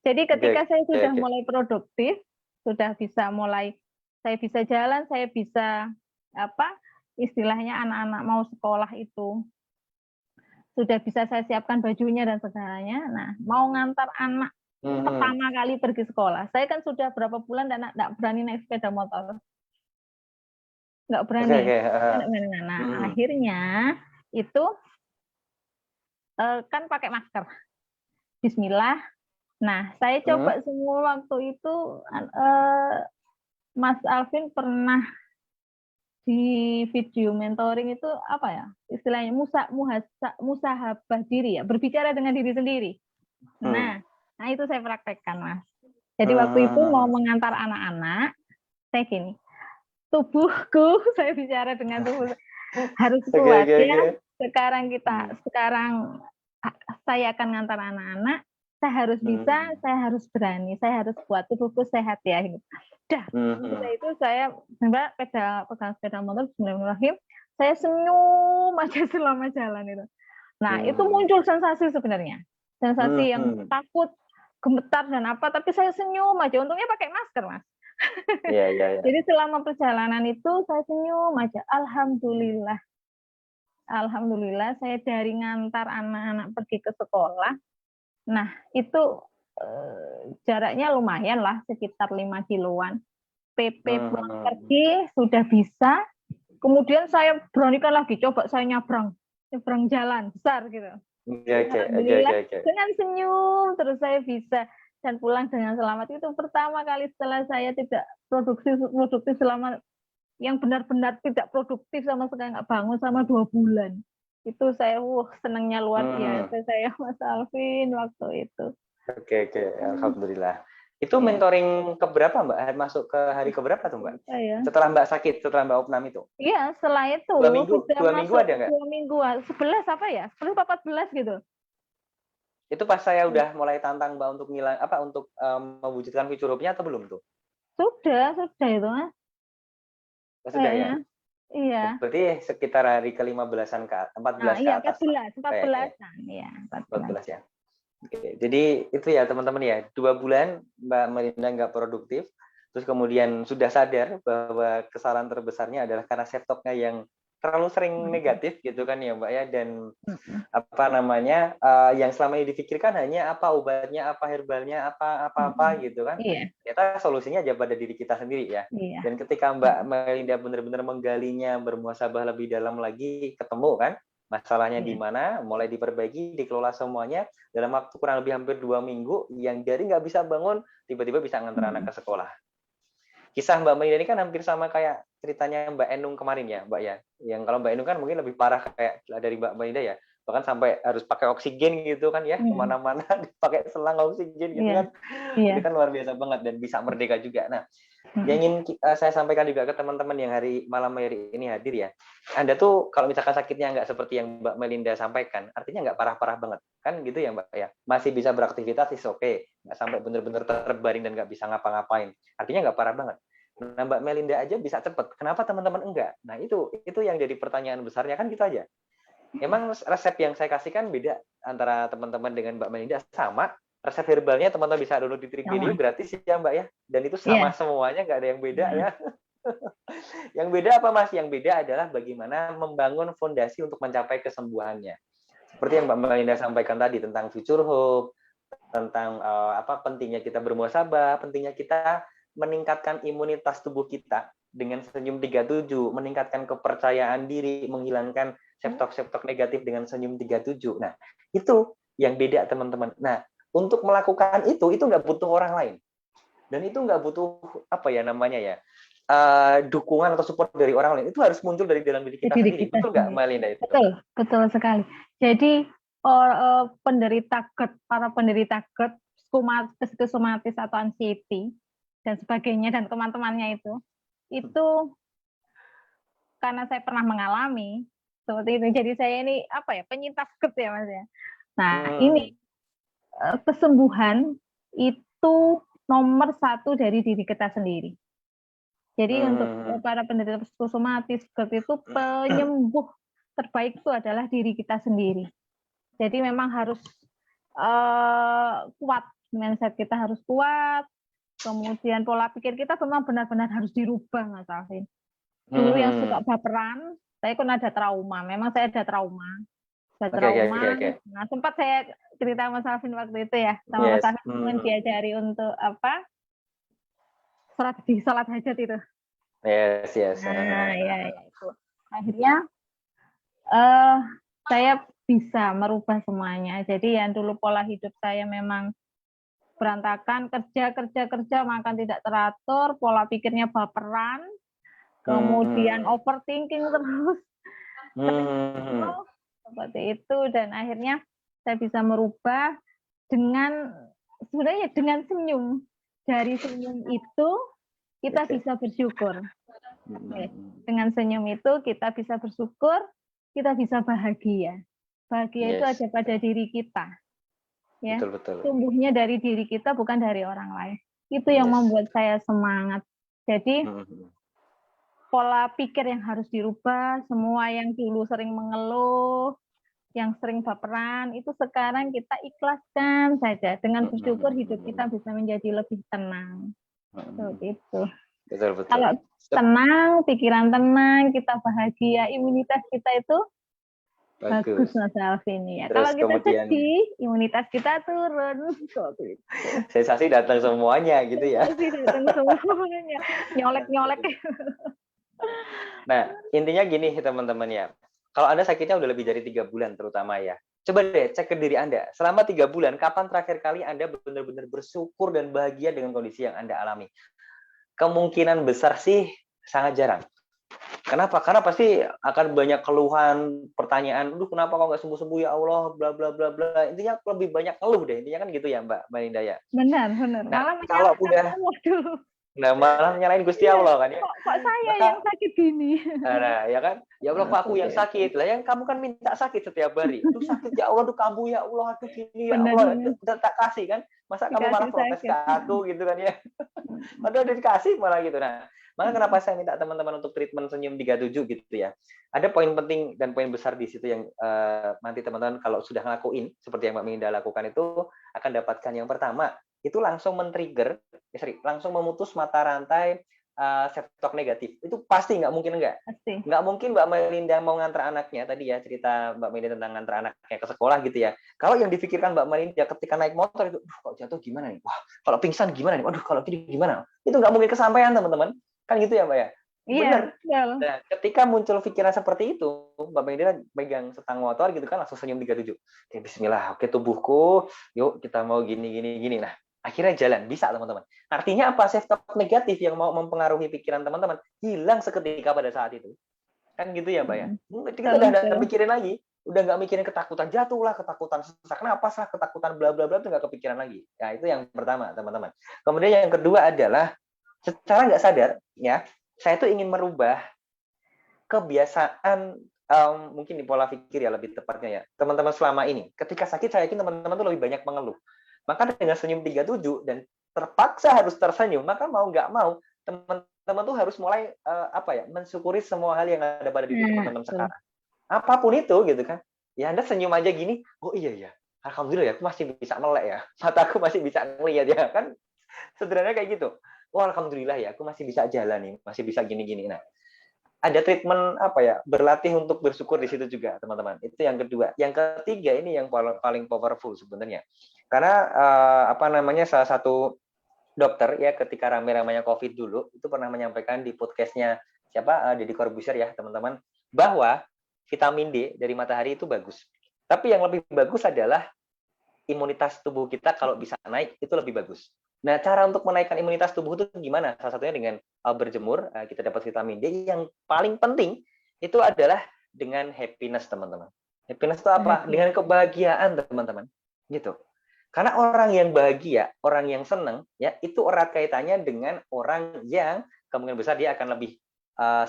Jadi ketika saya sudah mulai produktif, sudah bisa mulai, saya bisa jalan, saya bisa istilahnya anak-anak mau sekolah itu sudah bisa saya siapkan bajunya dan segalanya. Nah, mau ngantar anak pertama kali pergi sekolah. Saya kan sudah berapa bulan dan tidak berani naik sepeda motor. Nggak berani. Nah, akhirnya itu kan pakai masker. Bismillah. Nah, saya coba semua waktu itu, Mas Alvin pernah di video mentoring itu apa ya istilahnya musahabah diri ya, berbicara dengan diri sendiri. Nah itu saya praktekkan Mas. Jadi waktu itu mau mengantar anak-anak, saya gini, tubuhku, saya bicara dengan tubuh harus kuat ya. Sekarang saya akan ngantar anak-anak, saya harus bisa, saya harus berani, saya harus kuat, tubuhku sehat ya. Setelah itu saya pegang sepeda motor, bismillahirrahmanirrahim, saya senyum aja selama jalan itu. Nah itu muncul sensasi sebenarnya, sensasi yang takut, gemetar dan apa, tapi saya senyum aja. Untungnya pakai masker Mas. Jadi selama perjalanan itu saya senyum aja. Alhamdulillah saya dari ngantar anak-anak pergi ke sekolah. Nah itu jaraknya lumayan lah, sekitar 5 kiloan. PP pulang pergi sudah bisa. Kemudian saya beranikan lagi, coba saya nyebrang jalan besar gitu. Alhamdulillah dengan senyum terus saya bisa dan pulang dengan selamat. Itu pertama kali setelah saya tidak produktif selama yang benar-benar tidak produktif sama sekali, nggak bangun sama 2 bulan. Itu saya senangnya luar biasa saya Mas Alvin waktu itu. Oke, alhamdulillah. Itu mentoring keberapa Mbak? Masuk ke hari keberapa tuh Mbak? Setelah Mbak sakit, setelah Mbak opnam itu? Iya, setelah itu. 2 minggu ada nggak? 2 minggu, 11 apa ya? 10 14 gitu. Itu pas saya udah mulai tantang Mbak untuk mewujudkan future hope-nya atau belum tuh? Sudah itu Mas. Sudah ya? Iya. Berarti sekitar hari ke-15-an ke 14 ke atas. 14-an. Iya, 14 ya. Oke, jadi itu ya teman-teman ya, 2 bulan Mbak Melinda nggak produktif, terus kemudian sudah sadar bahwa kesalahan terbesarnya adalah karena self-talk-nya yang terlalu sering negatif gitu kan ya Mbak ya, dan yang selama ini dipikirkan hanya apa obatnya, apa herbalnya, apa gitu kan. Ternyata solusinya aja pada diri kita sendiri ya. Dan ketika Mbak Melinda benar-benar menggalinya, bermuhasabah lebih dalam lagi, ketemu kan masalahnya di mana, mulai diperbaiki, dikelola semuanya dalam waktu kurang lebih hampir 2 minggu, yang dari nggak bisa bangun tiba-tiba bisa nganter anak ke sekolah. Kisah Mbak Melinda ini kan hampir sama kayak ceritanya Mbak Enung kemarin ya Mbak ya. Yang kalau Mbak Enung kan mungkin lebih parah kayak dari Mbak Melinda ya. Bahkan sampai harus pakai oksigen gitu kan ya, kemana-mana pakai selang oksigen gitu kan. Itu kan luar biasa banget dan bisa merdeka juga. Nah, yang ingin saya sampaikan juga ke teman-teman yang malam hari ini hadir ya. Anda tuh kalau misalkan sakitnya nggak seperti yang Mbak Melinda sampaikan, artinya nggak parah-parah banget. Kan gitu ya Mbak ya. Masih bisa beraktivitas, is oke. Nggak sampai benar-benar terbaring dan nggak bisa ngapa-ngapain. Artinya nggak parah banget. Nah, Mbak Melinda aja bisa cepet. Kenapa teman-teman enggak? Nah, itu yang jadi pertanyaan besarnya kan gitu aja. Emang resep yang saya kasihkan beda antara teman-teman dengan Mbak Melinda sama. Resep herbalnya teman-teman bisa download di Trik Video gratis ya Mbak ya. Dan itu sama semuanya, nggak ada yang beda ya. Yang beda apa Mas? Yang beda adalah bagaimana membangun fondasi untuk mencapai kesembuhannya. Seperti yang Mbak Melinda sampaikan tadi tentang future hope, tentang pentingnya kita bermuhasabah, pentingnya kita meningkatkan imunitas tubuh kita dengan senyum 37, meningkatkan kepercayaan diri, menghilangkan self-talk negatif dengan senyum 37. Nah, itu yang beda teman-teman. Nah, untuk melakukan itu nggak butuh orang lain. Dan itu nggak butuh dukungan atau support dari orang lain. Itu harus muncul dari dalam diri kita sendiri. Betul nggak Mbak Linda itu? Betul sekali. Jadi para penderita GERD, psikosomatis atau anxiety, dan sebagainya dan teman-temannya itu karena saya pernah mengalami seperti itu. Jadi saya ini penyintas GERD ya Mas ya. Nah, ini kesembuhan itu nomor 1 dari diri kita sendiri. Jadi untuk para penderita psikosomatis GERD itu penyembuh terbaik itu adalah diri kita sendiri. Jadi memang harus kuat, mindset kita harus kuat. Kemudian pola pikir kita memang benar-benar harus dirubah, Mas Alvin. Dulu yang suka baperan, saya kan ada trauma. Memang saya ada trauma. Okay. Nah, sempat saya cerita Mas Alvin waktu itu ya, sama Mas Alvin diajari untuk sholat hajat itu. Yes. Nah, ya itu. Akhirnya saya bisa merubah semuanya. Jadi yang dulu pola hidup saya memang berantakan, kerja, makan tidak teratur, pola pikirnya baperan, kemudian overthinking terus, seperti itu, dan akhirnya saya bisa merubah dengan senyum. Dari senyum itu kita bisa bersyukur. Dengan senyum itu kita bisa bersyukur, kita bisa bahagia. Bahagia itu ada pada diri kita. Ya, betul. tumbuhnya dari diri kita, bukan dari orang lain. Itu yang membuat saya semangat. Jadi pola pikir yang harus dirubah. Semua yang dulu sering mengeluh, yang sering baperan, itu sekarang kita ikhlaskan saja. Dengan bersyukur hidup kita bisa menjadi lebih tenang. Seperti itu. Betul. Kalau tenang, pikiran tenang, kita bahagia, imunitas kita itu bagus Mas Alvin ya. Kalau kita sedih, imunitas kita turun. Sensasi datang semuanya gitu ya. Sensasi datang semuanya. Nyolek. Nah, intinya gini teman-teman ya. Kalau Anda sakitnya udah lebih dari 3 bulan terutama ya. Coba deh cek ke diri Anda. Selama 3 bulan, kapan terakhir kali Anda benar-benar bersyukur dan bahagia dengan kondisi yang Anda alami? Kemungkinan besar sih sangat jarang. Kenapa? Karena pasti akan banyak keluhan, pertanyaan, kenapa kok nggak sembuh-sembuh ya Allah, bla bla bla bla. Intinya lebih banyak keluh deh, intinya kan gitu ya Mbak Linda ya. Benar. Nah, kalau udah malah nyalain Gusti Allah kan ya. Kok saya yang sakit gini? Nah, ya kan? Ya Allah, kok aku yang sakit. Lah yang kamu kan minta sakit setiap hari. Aduh sakit ya Allah, kamu ya Allah, aduh gini ya Allah, udah tak kasih kan. Masa kamu malah protes ke aku gitu kan ya. Padahal udah dikasih malah gitu. Nah, maka kenapa saya minta teman-teman untuk treatment senyum 37 gitu ya. Ada poin penting dan poin besar di situ yang nanti teman-teman kalau sudah ngelakuin seperti yang Mbak Minda lakukan itu akan dapatkan. Yang pertama, itu langsung langsung memutus mata rantai self-talk negatif. Itu pasti nggak mungkin enggak. Nggak mungkin Mbak Melinda mau ngantar anaknya, tadi ya cerita Mbak Melinda tentang ngantar anaknya ke sekolah gitu ya. Kalau yang difikirkan Mbak Melinda ketika naik motor itu, kok jatuh gimana nih? Wah, kalau pingsan gimana nih? Waduh, kalau gini gimana? Itu nggak mungkin kesampaian teman-teman. Kan gitu ya Mbak ya? Benar. Nah, ketika muncul pikiran seperti itu, Mbak Melinda pegang setang motor gitu kan, langsung senyum 37. Oke, bismillah. Oke, tubuhku, yuk kita mau gini. Nah, akhirnya jalan, bisa teman-teman. Artinya apa? Self-talk negatif yang mau mempengaruhi pikiran teman-teman hilang seketika pada saat itu. Kan gitu ya, Mbak ya? Kita udah nggak mikirin lagi, udah nggak mikirin ketakutan jatuh lah, ketakutan sesak napas lah, ketakutan bla bla bla, itu nggak kepikiran lagi. Ya itu yang pertama, teman-teman. Kemudian yang kedua adalah secara nggak sadar, ya, saya tuh ingin merubah kebiasaan mungkin di pola pikir ya lebih tepatnya ya. Teman-teman selama ini, ketika sakit saya yakin teman-teman tuh lebih banyak mengeluh. Maka dengan senyum 37 dan terpaksa harus tersenyum, maka mau nggak mau teman-teman tuh harus mulai mensyukuri semua hal yang ada pada diri teman-teman sekarang. Apapun itu gitu kan. Ya Anda senyum aja gini, oh iya, alhamdulillah ya, aku masih bisa melek ya, mataku masih bisa ngelihat ya kan. Sederhananya kayak gitu. Oh alhamdulillah ya, aku masih bisa jalan nih, masih bisa gini-gini. Nah, ada treatment berlatih untuk bersyukur di situ juga teman-teman. Itu yang kedua. Yang ketiga ini yang paling powerful sebenarnya. Karena salah satu dokter ya ketika rame-ramenya COVID dulu itu pernah menyampaikan di podcastnya Deddy Corbuzier ya teman-teman, bahwa vitamin D dari matahari itu bagus. Tapi yang lebih bagus adalah imunitas tubuh kita kalau bisa naik itu lebih bagus. Nah, cara untuk menaikkan imunitas tubuh itu gimana? Salah satunya dengan berjemur, kita dapat vitamin D. Yang paling penting itu adalah dengan happiness, teman-teman. Happiness itu apa? Dengan kebahagiaan, teman-teman. Gitu. Karena orang yang bahagia, orang yang senang, ya itu erat kaitannya dengan orang yang kemungkinan besar dia akan lebih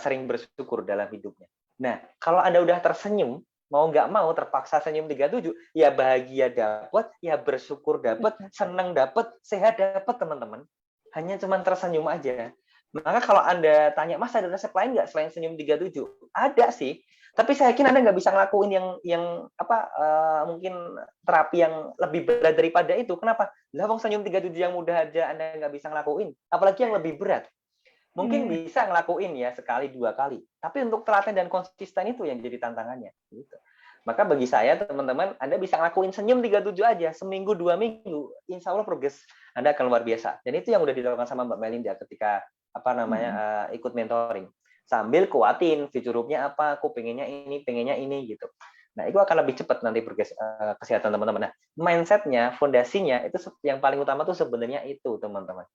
sering bersyukur dalam hidupnya. Nah, kalau Anda udah tersenyum, mau nggak mau terpaksa senyum 37, ya bahagia dapat, ya bersyukur dapat, senang dapat, sehat dapat, teman-teman. Hanya cuma tersenyum aja. Maka kalau Anda tanya, Mas ada resep lain nggak selain senyum 37? Ada sih. Tapi saya yakin Anda nggak bisa ngelakuin mungkin terapi yang lebih berat daripada itu. Kenapa? Lah wong senyum 37 yang mudah aja Anda nggak bisa ngelakuin. Apalagi yang lebih berat. Mungkin bisa ngelakuin ya sekali, 2 kali. Tapi untuk telaten dan konsisten itu yang jadi tantangannya. Gitu. Maka bagi saya, teman-teman, Anda bisa ngelakuin senyum 37 aja. Seminggu, 2 minggu. Insya Allah progres Anda akan luar biasa. Dan itu yang udah dilakukan sama Mbak Melinda ketika ikut mentoring. Sambil kuatin fitur hurufnya apa, aku pengennya ini gitu. Nah, itu akan lebih cepat nanti progres kesehatan teman-teman. Nah, mindsetnya, fondasinya itu yang paling utama tuh sebenarnya itu, teman-teman.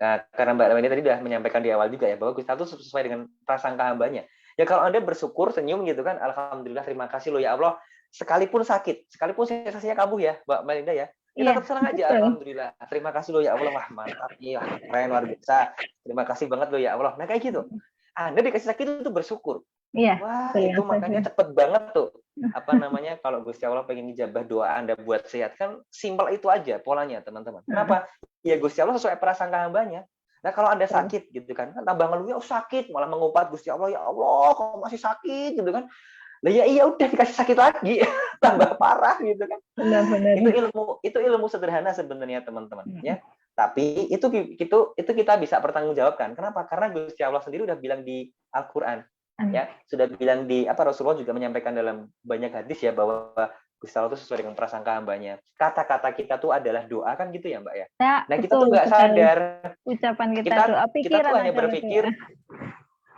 Nah, karena Mbak Melinda tadi sudah menyampaikan di awal juga ya, bahwa Gusti Allah itu sesuai dengan prasangka hambanya. Ya kalau Anda bersyukur, senyum gitu kan, alhamdulillah, terima kasih loh ya Allah. Sekalipun sakit, sekalipun sensasinya kambuh ya, Mbak Melinda ya, kita tetap senang aja, alhamdulillah. Terima kasih loh ya Allah, wah mantap, iya, keren, luar biasa. Terima kasih banget loh ya Allah. Nah kayak gitu. Anda dikasih sakit itu bersyukur. Iya. Wah, itu makanya cepet banget tuh. Kalau Gusti Allah pengen ngijabah doa Anda buat sehat, kan simpel itu aja polanya, teman-teman. Kenapa? Ya Gusti Allah sesuai prasangka hambanya. Nah, kalau Anda sakit gitu kan tambah ngeluhnya, oh sakit, malah mengumpat Gusti Allah, ya Allah, kok masih sakit gitu kan. Lah ya iya udah dikasih sakit lagi, tambah parah gitu kan. Benar-benar. Itu ilmu sederhana sebenarnya, teman-teman, ya. Tapi itu kita bisa pertanggungjawabkan. Kenapa? Karena Gusti Allah sendiri udah bilang di Al-Qur'an. Ya, sudah bilang Rasulullah juga menyampaikan dalam banyak hadis ya bahwa Gusti Allah itu sesuai dengan prasangka hambanya. Kata-kata kita tuh adalah doa kan gitu ya Mbak ya. Nah kita tuh nggak sadar. Ucapan kita doa, kita tuh hanya berpikir.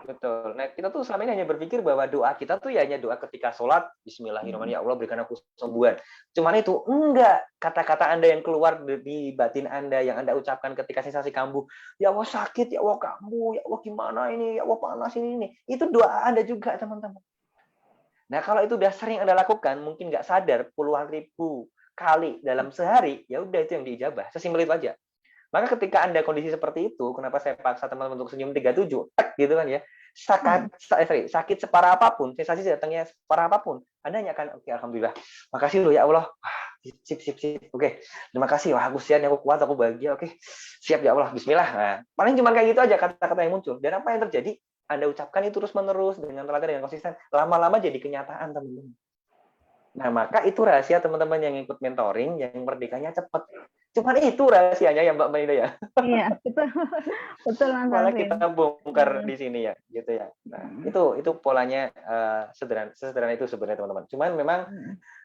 Betul. Nah kita tuh selama ini hanya berpikir bahwa doa kita tuh ya hanya doa ketika sholat, Bismillahirrahmanirrahim, ya Allah berikan aku kesembuhan. Cuman itu enggak, kata-kata Anda yang keluar di batin Anda, yang Anda ucapkan ketika sensasi kambuh, ya Allah sakit, ya Allah kambuh, ya Allah gimana ini, ya Allah panas ini. Itu doa Anda juga, teman-teman. Nah kalau itu udah sering Anda lakukan, mungkin nggak sadar puluhan ribu kali dalam sehari, ya udah itu yang diijabah. Sesimpel itu aja. Maka ketika Anda kondisi seperti itu, kenapa saya paksa teman-teman untuk senyum 37, gitu kan ya, sakit separah apapun, sensasi datangnya separah apapun, Anda hanya akan, oke, alhamdulillah, makasih loh ya Allah, sip, oke, terima kasih, wah aku siap, aku kuat, aku bahagia, oke, siap ya Allah, bismillah. Nah, paling cuma kayak gitu aja kata-kata yang muncul. Dan apa yang terjadi? Anda ucapkan itu terus-menerus, dengan telaten, dengan konsisten, lama-lama jadi kenyataan, teman-teman. Nah, maka itu rahasia teman-teman yang ikut mentoring, yang merdekanya cepat. Cuman itu rahasianya ya Mbak Melinda ya. Iya, betul. Betul Mas Malah Alvin. kita bongkar di sini ya, gitu ya. Nah, itu polanya sederhana itu sebenarnya teman-teman. Cuman memang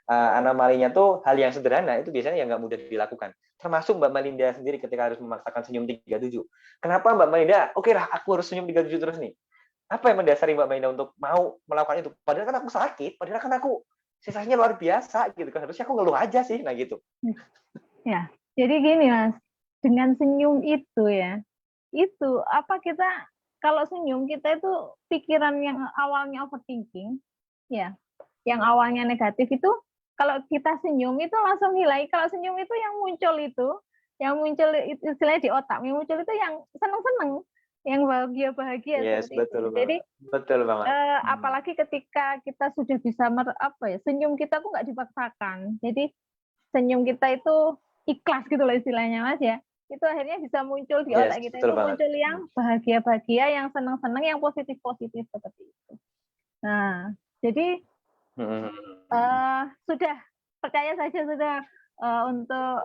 anomalinya tuh hal yang sederhana itu biasanya yang nggak mudah dilakukan. Termasuk Mbak Melinda sendiri ketika harus memaksakan senyum 37. Kenapa Mbak Melinda? Oke lah, aku harus senyum 37 terus nih. Apa yang mendasari Mbak Melinda untuk mau melakukan itu? Padahal kan aku sakit, padahal kan aku sensasinya luar biasa gitu kan. Harusnya aku ngeluh aja sih, nah gitu. Ya, jadi gini Mas, dengan senyum itu ya, itu apa kita kalau senyum kita itu pikiran yang awalnya overthinking, ya, yang awalnya negatif itu kalau kita senyum itu langsung hilang. Kalau senyum itu yang muncul istilahnya di otak, yang muncul itu yang seneng-seneng, yang bahagia-bahagia. Yes, betul, itu. Jadi betul banget. Apalagi ketika kita sudah bisa senyum kita tuh nggak dipaksakan. Jadi senyum kita itu ikhlas gitu loh istilahnya Mas ya. Itu akhirnya bisa muncul di otak kita itu muncul yang bahagia-bahagia, yang senang-senang, yang positif-positif seperti itu. Nah, jadi sudah percaya saja sudah untuk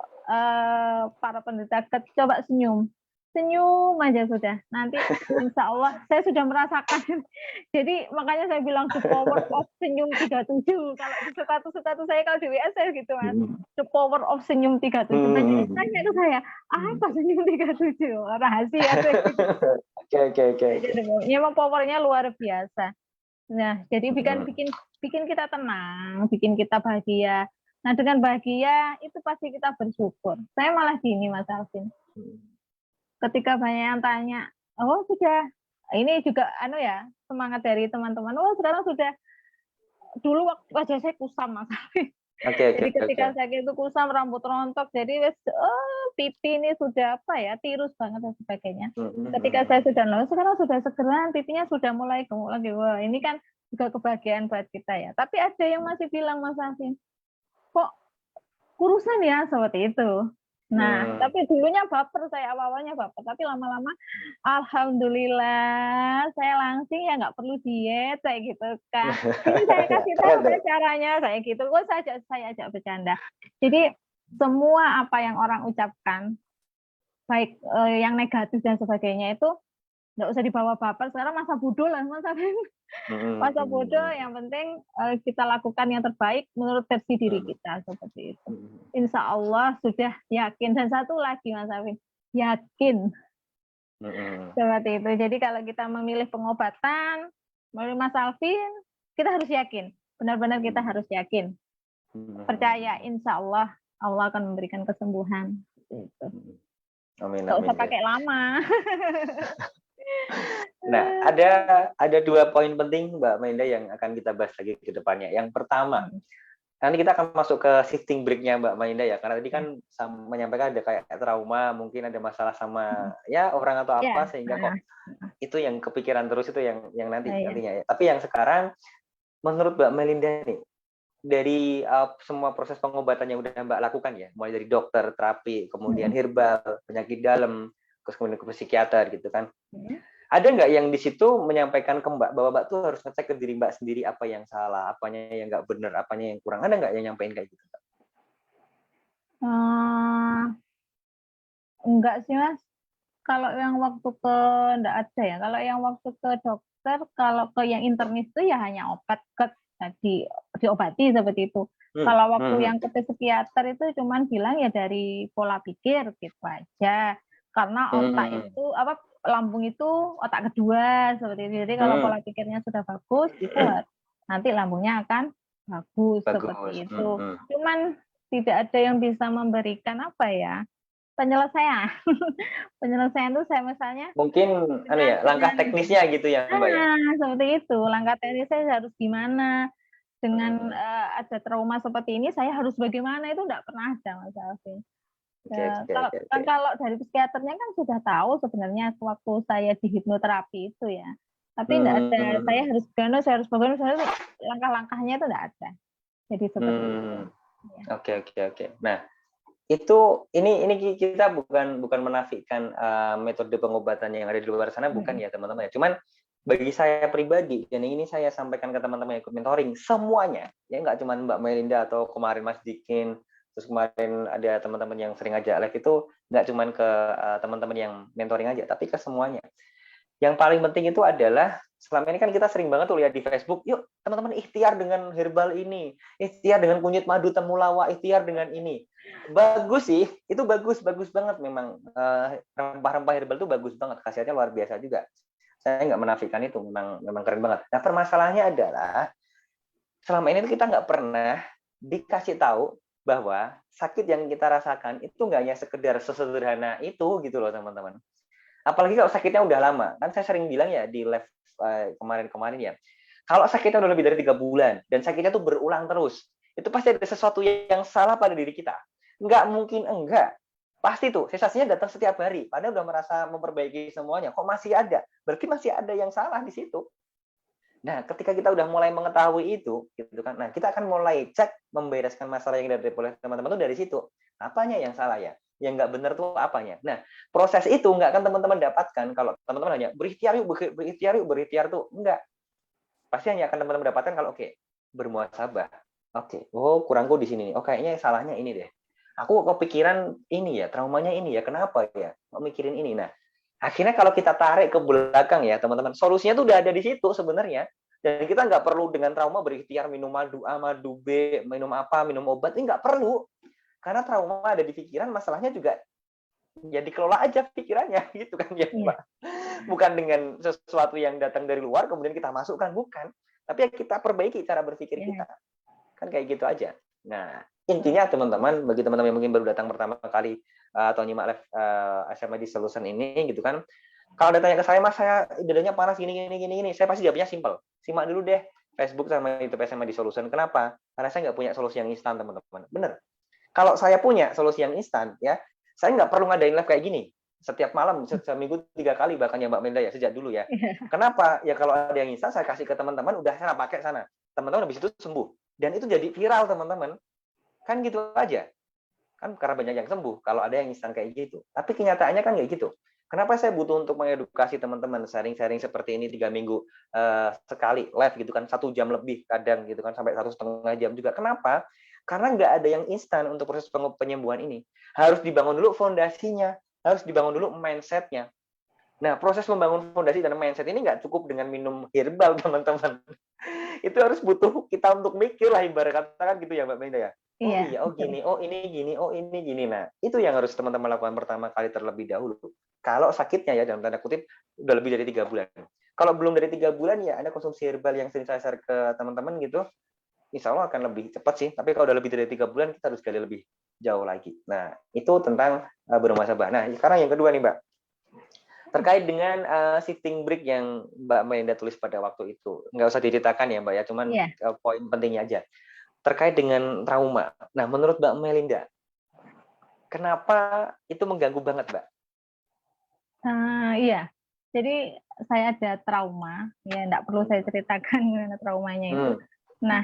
para penderita coba senyum aja sudah. Nanti insya Allah saya sudah merasakan. Jadi makanya saya bilang the power of senyum 37. Kalau di status saya kalau di WA saya gitu Mas. The power of senyum 37. Tanya ke saya, apa senyum 37? Rahasia tuh. Oke. Memang powernya luar biasa. Nah, jadi bikin kita tenang, bikin kita bahagia. Nah, dengan bahagia itu pasti kita bersyukur. Saya malah gini Mas Alvin. Ketika banyak yang tanya, oh sudah, ini juga semangat dari teman-teman. Oh sekarang sudah, dulu waktu wajah saya kusam Mas Alvin. Jadi ketika sakit itu kusam, rambut rontok, jadi pipi ini sudah apa ya, tirus banget dan sebagainya. Ketika saya sudah lalu, sekarang sudah segeran, pipinya sudah mulai gemuk lagi. Wah, ini kan juga kebahagiaan buat kita ya. Tapi ada yang masih bilang, Mas Alvin, kok kurusan ya, seperti itu. Nah, tapi dulunya baper, saya awalnya baper, tapi lama-lama alhamdulillah saya langsing ya, nggak perlu diet kayak gitu kan. Ini saya kasih tahu caranya kayak gitu. Saya ajak bercanda. Jadi semua apa yang orang ucapkan, baik yang negatif dan sebagainya itu nggak usah dibawa baper. Sekarang masa bodoh lah, masa bodoh. Yang penting kita lakukan yang terbaik menurut versi diri kita, seperti itu. Insya Allah sudah yakin. Dan satu lagi, Mas Alvin, yakin. Seperti itu. Jadi kalau kita memilih pengobatan, menurut Mas Alvin, kita harus yakin. Benar-benar kita harus yakin. Percaya, insya Allah Allah akan memberikan kesembuhan. Gitu. Amin. Nggak usah pakai lama. Nah, ada 2 poin penting Mbak Mainda yang akan kita bahas lagi ke depannya. Yang pertama, nanti kita akan masuk ke shifting break-nya Mbak Mainda ya, karena tadi kan menyampaikan ada kayak trauma, mungkin ada masalah sama ya orang atau apa, sehingga kok itu yang kepikiran terus, itu yang nantinya ya. Tapi yang sekarang, menurut Mbak Melinda nih, dari semua proses pengobatan yang udah Mbak lakukan ya, mulai dari dokter, terapi, kemudian herbal, penyakit dalam, terus kemudian ke psikiater gitu kan. Ada nggak yang di situ menyampaikan ke Mbak bahwa Mbak tuh harus ngecek ke diri Mbak sendiri apa yang salah, apanya yang nggak benar, apanya yang kurang? Ada nggak yang nyampein kayak gitu, Mbak? Enggak sih, Mas. Kalau yang waktu ke enggak ada ya. Kalau yang waktu ke dokter, kalau ke yang internis itu ya hanya obat diobati seperti itu. Kalau waktu yang ke psikiater itu cuman bilang ya dari pola pikir gitu aja. Karena otak itu lambung itu otak kedua seperti itu. Jadi kalau pola pikirnya sudah bagus, itu nanti lambungnya akan bagus. Seperti itu. Cuman tidak ada yang bisa memberikan apa ya, penyelesaian. Penyelesaian itu saya misalnya mungkin langkah teknisnya gitu ya Mbak ya. Seperti itu. Langkah teknisnya harus gimana? Dengan ada trauma seperti ini saya harus bagaimana, itu enggak pernah ada, Mas Alvin. Kalau dari psikiaternya kan sudah tahu sebenarnya waktu saya di hipnoterapi itu ya. Tapi enggak ada saya harus bagaimana, langkah-langkahnya itu enggak ada. Jadi seperti itu. Oke. Nah, itu ini kita bukan menafikan metode pengobatan yang ada di luar sana, bukan ya teman-teman ya. Cuman bagi saya pribadi, dan ini saya sampaikan ke teman-teman yang ikut mentoring, semuanya ya, nggak cuma Mbak Melinda atau kemarin Mas Dikin, terus kemarin ada teman-teman yang sering ajak live, itu nggak cuma ke teman-teman yang mentoring aja, tapi ke semuanya. Yang paling penting itu adalah, selama ini kan kita sering banget tuh lihat di Facebook, yuk teman-teman ikhtiar dengan herbal ini, ikhtiar dengan kunyit madu temulawak, ikhtiar dengan ini. Bagus sih, itu bagus banget memang. Rempah-rempah herbal itu bagus banget, khasiatnya luar biasa juga. Saya nggak menafikan itu, memang keren banget. Nah, permasalahannya adalah selama ini kita nggak pernah dikasih tahu bahwa sakit yang kita rasakan itu nggak hanya sekedar sesederhana itu gitu loh teman-teman. Apalagi kalau sakitnya udah lama. Kan saya sering bilang ya di live kemarin ya, kalau sakitnya udah lebih dari 3 bulan dan sakitnya tuh berulang terus, itu pasti ada sesuatu yang salah pada diri kita. Nggak mungkin enggak. Pasti tuh sensasinya datang setiap hari. Padahal udah merasa memperbaiki semuanya, kok masih ada? Berarti masih ada yang salah di situ. Nah, ketika kita udah mulai mengetahui itu, gitu kan, nah kita akan mulai cek, membereskan masalah yang dari teman-teman tuh dari situ. Apanya yang salah ya? Yang nggak benar tuh apanya? Nah, proses itu nggak akan teman-teman dapatkan kalau teman-teman hanya berikhtiar berikhtiar tuh enggak. Pasti hanya akan teman-teman dapatkan kalau bermuhasabah. Oh kurangku di sini nih. Oh kayaknya salahnya ini deh. Aku kepikiran ini ya, traumanya ini ya. Kenapa ya? Mau mikirin ini. Nah, akhirnya kalau kita tarik ke belakang ya teman-teman, solusinya tuh udah ada di situ sebenarnya. Dan kita nggak perlu dengan trauma berikhtiar minum madu A, madu B, minum apa, minum obat. Ini nggak perlu. Karena trauma ada di pikiran, masalahnya juga ya dikelola aja pikirannya gitu kan ya Mbak. Bukan dengan sesuatu yang datang dari luar kemudian kita masukkan, bukan. Tapi ya kita perbaiki cara berpikir kita. Kan kayak gitu aja. Nah, intinya teman-teman, bagi teman-teman yang mungkin baru datang pertama kali atau nyimak live SMID Solution ini gitu kan, kalau ada tanya ke saya, Mas, saya dadanya panas gini, saya pasti jawabnya simpel. Simak dulu deh Facebook sama YouTube SMA di Solution. Kenapa? Karena saya nggak punya solusi yang instan, teman-teman. Bener. Kalau saya punya solusi yang instan, ya, saya nggak perlu ngadain live kayak gini. Setiap malam, seminggu 3 kali bahkan ya Mbak Menda ya, sejak dulu ya. Kenapa? Ya kalau ada yang instan, saya kasih ke teman-teman, udah sana pakai sana. Teman-teman habis itu sembuh. Dan itu jadi viral, teman-teman. Kan gitu aja. Kan karena banyak yang sembuh, kalau ada yang instan kayak gitu. Tapi kenyataannya kan nggak gitu. Kenapa saya butuh untuk mengedukasi teman-teman, sharing-sharing seperti ini 3 minggu sekali live gitu kan, 1 jam lebih kadang gitu kan, sampai 1,5 jam juga. Kenapa? Karena nggak ada yang instan untuk proses penyembuhan ini. Harus dibangun dulu fondasinya, harus dibangun dulu mindset-nya. Nah, proses membangun fondasi dan mindset ini nggak cukup dengan minum herbal, teman-teman. Itu harus butuh kita untuk mikir lah, ibarat kata kan gitu ya Mbak Menda ya. Oh iya, oh gini, oh ini gini, oh ini gini. Nah, itu yang harus teman-teman lakukan pertama kali terlebih dahulu. Kalau sakitnya ya dalam tanda kutip udah lebih dari 3 bulan. Kalau belum dari 3 bulan ya Anda konsumsi herbal yang sering saya share ke teman-teman gitu, insya Allah akan lebih cepat sih. Tapi kalau udah lebih dari 3 bulan kita harus gali lebih jauh lagi. Nah, itu tentang bermuasabah. Nah, sekarang yang kedua nih Mbak. Terkait dengan shifting break yang Mbak Melinda tulis pada waktu itu. Nggak usah diceritakan ya Mbak ya, cuman poin pentingnya aja. Terkait dengan trauma. Nah, menurut Mbak Melinda, kenapa itu mengganggu banget, Mbak? Iya, jadi saya ada trauma, ya nggak perlu saya ceritakan gimana traumanya itu. Nah,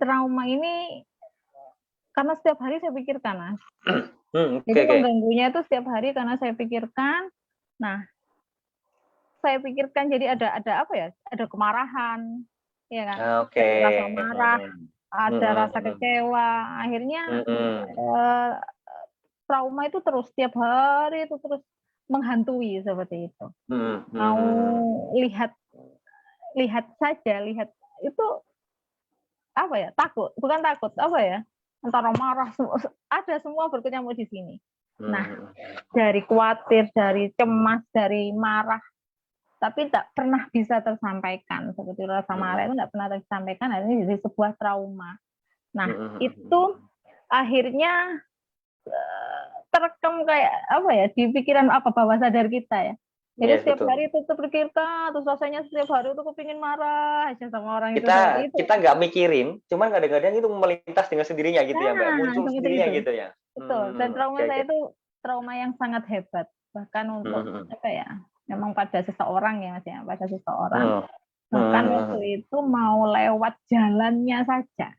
trauma ini karena setiap hari saya pikirkan, Mas. Jadi mengganggunya itu setiap hari karena saya pikirkan. Nah, saya pikirkan jadi ada apa ya? Ada kemarahan, ya kan? Rasa marah, ada rasa kecewa. Akhirnya trauma itu terus setiap hari itu terus menghantui seperti itu. Mau lihat saja, lihat itu apa ya? Takut, bukan takut, apa ya? Antara marah, ada semua berkecamuk di sini. Nah, dari khawatir, dari cemas, dari marah, tapi tak pernah bisa tersampaikan. Seperti rasa marah itu tidak pernah tersampaikan, akhirnya jadi sebuah trauma. Nah, itu akhirnya terekam kayak apa ya, di pikiran bawah sadar kita ya. Jadi setiap hari itu terpikirkan, terus rasanya setiap hari itu kepingin marah aja sama orang itu. Kita nggak mikirin, cuman kadang-kadang itu melintas dengan sendirinya gitu ya Mbak, muncul sendirinya gitu ya. Betul, dan trauma saya itu trauma yang sangat hebat, bahkan untuk apa ya, memang pada seseorang ya Mas ya, pada seseorang. Bahkan waktu itu mau lewat jalannya saja,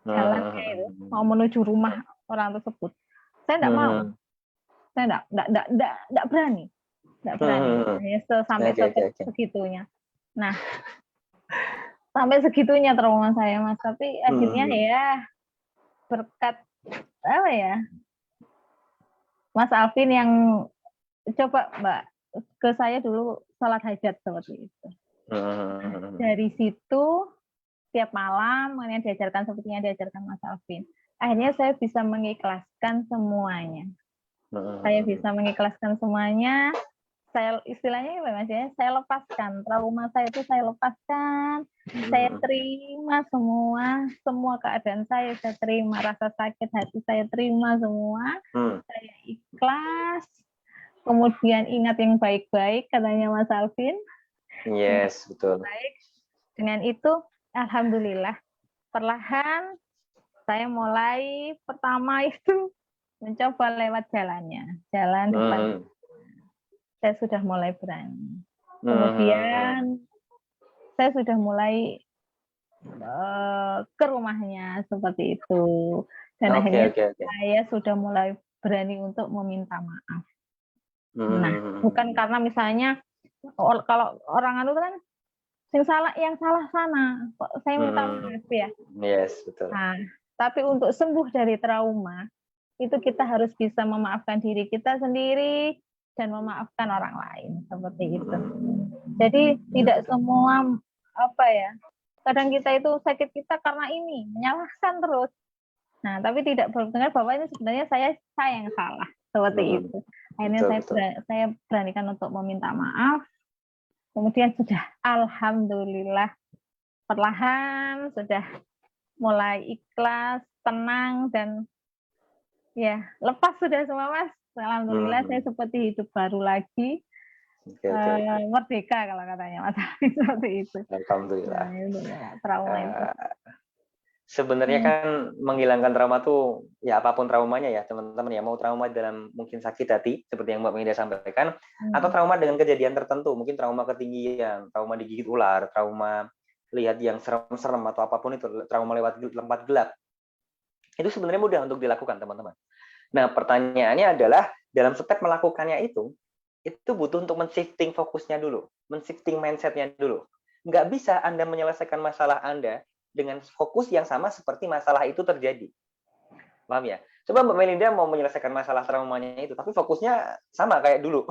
jalannya itu mau menuju rumah orang tersebut, saya tidak mau, saya tidak berani. Nggak berani, sampai segitunya. Nah, sampai segitunya trauma saya Mas. Tapi akhirnya ya berkat apa ya, Mas Alvin yang coba Mbak ke saya dulu sholat hajat seperti itu. Dari situ tiap malam kemudian diajarkan seperti yang diajarkan Mas Alvin. Akhirnya saya bisa mengikhlaskan semuanya. Saya bisa mengikhlaskan semuanya. Saya istilahnya Mas ya, saya lepaskan trauma saya itu, saya lepaskan, saya terima semua keadaan saya terima, rasa sakit hati saya terima semua, saya ikhlas, kemudian ingat yang baik-baik katanya Mas Alvin. Yes, betul. Baik. Dengan itu alhamdulillah perlahan saya mulai pertama itu mencoba lewat jalannya, jalan depan. Saya sudah mulai berani. Kemudian saya sudah mulai ke rumahnya seperti itu. Dan akhirnya saya sudah mulai berani untuk meminta maaf. Nah, bukan karena misalnya kalau orang kan yang salah sana, kok saya minta maaf ya. Yes, betul. Nah, tapi untuk sembuh dari trauma itu kita harus bisa memaafkan diri kita sendiri dan memaafkan orang lain seperti itu. Jadi tidak semua apa ya, kadang kita itu sakit kita karena ini menyalahkan terus. Nah, tapi tidak berdengar bahwa ini sebenarnya saya yang salah seperti itu. Akhirnya saya beranikan untuk meminta maaf. Kemudian sudah alhamdulillah perlahan sudah mulai ikhlas, tenang dan ya lepas sudah semua Mas. Alhamdulillah saya seperti hidup baru lagi. merdeka kalau katanya Mas Alvin seperti itu. Alhamdulillah. Nah, itu trauma itu. Sebenarnya kan menghilangkan trauma tuh ya apapun traumanya ya teman-teman ya, mau trauma dalam mungkin sakit hati seperti yang Mbak Meida sampaikan, atau trauma dengan kejadian tertentu, mungkin trauma ketinggian, trauma digigit ular, trauma lihat yang serem-serem atau apapun itu, trauma lewat tempat gelap. Itu sebenarnya mudah untuk dilakukan teman-teman. Nah pertanyaannya adalah dalam step melakukannya itu butuh untuk men-shifting fokusnya dulu, men-shifting mindset-nya dulu. Nggak bisa Anda menyelesaikan masalah Anda dengan fokus yang sama seperti masalah itu terjadi. Paham ya? Coba Mbak Melinda mau menyelesaikan masalah traumanya itu, tapi fokusnya sama kayak dulu.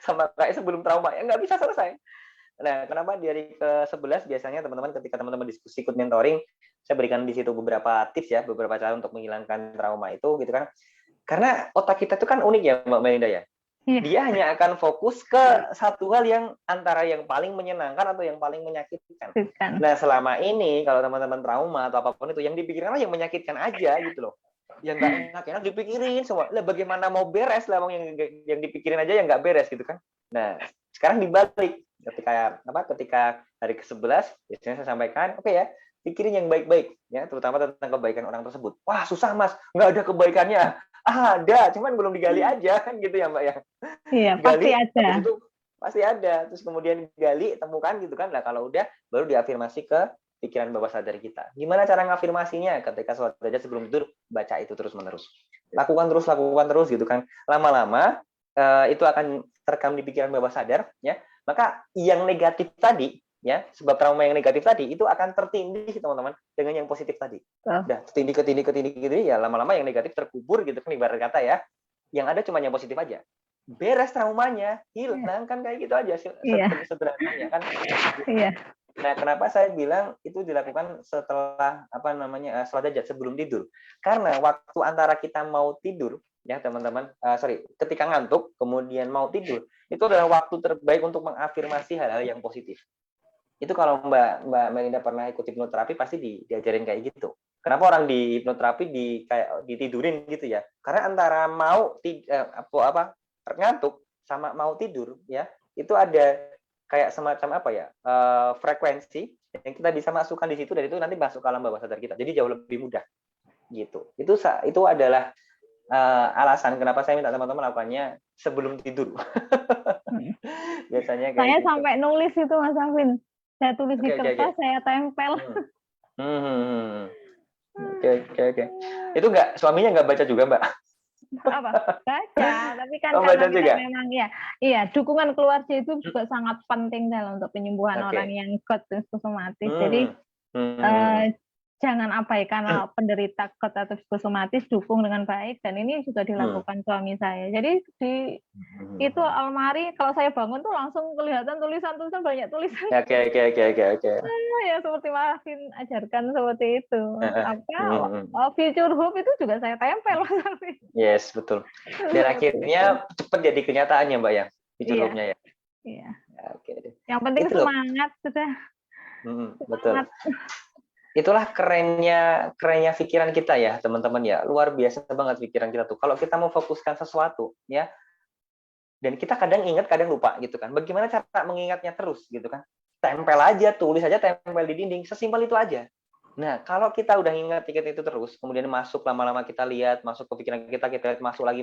Sama kayak sebelum trauma, ya nggak bisa selesai. Nah, kenapa di hari ke-11 biasanya teman-teman ketika teman-teman diskusi ikut mentoring, saya berikan di situ beberapa tips ya, beberapa cara untuk menghilangkan trauma itu gitu kan. Karena otak kita itu kan unik ya Mbak Melinda ya. Dia hanya akan fokus ke satu hal yang antara yang paling menyenangkan atau yang paling menyakitkan. Nah, selama ini kalau teman-teman trauma atau apapun itu, yang dipikirkan yang menyakitkan aja gitu loh. Yang nggak enak-enak dipikirin semua. Lah bagaimana mau beres lah yang dipikirin aja yang nggak beres gitu kan. Nah, sekarang dibalik. Ketika hari ke-11 biasanya saya sampaikan, oke ya, pikirin yang baik-baik ya, terutama tentang kebaikan orang tersebut. Wah, susah Mas, nggak ada kebaikannya. Ada, cuman belum digali aja kan gitu ya Mbak ya. Iya, pasti ada. Itu pasti ada. Terus kemudian gali, temukan gitu kan. Nah, kalau udah baru diafirmasi ke pikiran bawah sadar kita. Gimana cara ngafirmasinya? Ketika sholat aja sebelum tidur, baca itu terus-menerus. Lakukan terus gitu kan. Lama-lama itu akan terekam di pikiran bawah sadar ya. Maka yang negatif tadi ya, sebab trauma yang negatif tadi itu akan tertindih teman-teman dengan yang positif tadi. Udah tertindih ya lama-lama yang negatif terkubur gitu kan ibarat kata ya. Yang ada cuma yang positif aja. Beres traumanya, hilang kan kayak gitu aja sederhananya kan. Iya. Nah, kenapa saya bilang itu dilakukan setelah sholat hajat sebelum tidur? Karena waktu antara kita mau tidur ya teman-teman, ketika ngantuk kemudian mau tidur, itu adalah waktu terbaik untuk mengafirmasi hal-hal yang positif. Itu kalau Mbak Melinda pernah ikut hipnoterapi pasti diajarin kayak gitu. Kenapa orang di hipnoterapi kayak ditidurin gitu ya? Karena antara mau ngantuk sama mau tidur ya, itu ada kayak semacam frekuensi yang kita bisa masukkan di situ dan itu nanti masuk ke alam bawah sadar kita. Jadi jauh lebih mudah gitu. Itu adalah alasan kenapa saya minta teman-teman melakukannya sebelum tidur. Biasanya kayak saya gitu. Sampai nulis itu Mas Alvin. Saya tulis di kertas, saya tempel. Oke. Itu suaminya nggak baca juga, Mbak? Apa? Baca, tapi kan karena kita memang iya, dukungan keluarga itu juga sangat penting dalam untuk penyembuhan orang yang GERD psikosomatis. Jadi jangan abaikan penderita GERD atau psikosomatis, dukung dengan baik, dan ini juga dilakukan suami saya. Jadi itu almari kalau saya bangun tuh langsung kelihatan tulisan banyak tulisan. Oke. Ya seperti Marvin ajarkan seperti itu. Future hope itu juga saya tempel. Yes, betul. Dan akhirnya cepat jadi kenyataan ya Mbak ya, future hope-nya ya. Iya. Oke. Yang penting itu semangat sudah. Betul. Itulah kerennya pikiran kita ya teman-teman ya, luar biasa banget pikiran kita tuh. Kalau kita mau fokuskan sesuatu ya, dan kita kadang ingat kadang lupa gitu kan. Bagaimana cara mengingatnya terus gitu kan? Tempel aja, tulis aja, tempel di dinding, sesimpel itu aja. Nah kalau kita udah ingat itu terus, kemudian masuk lama-lama kita lihat, masuk ke pikiran kita lihat masuk lagi,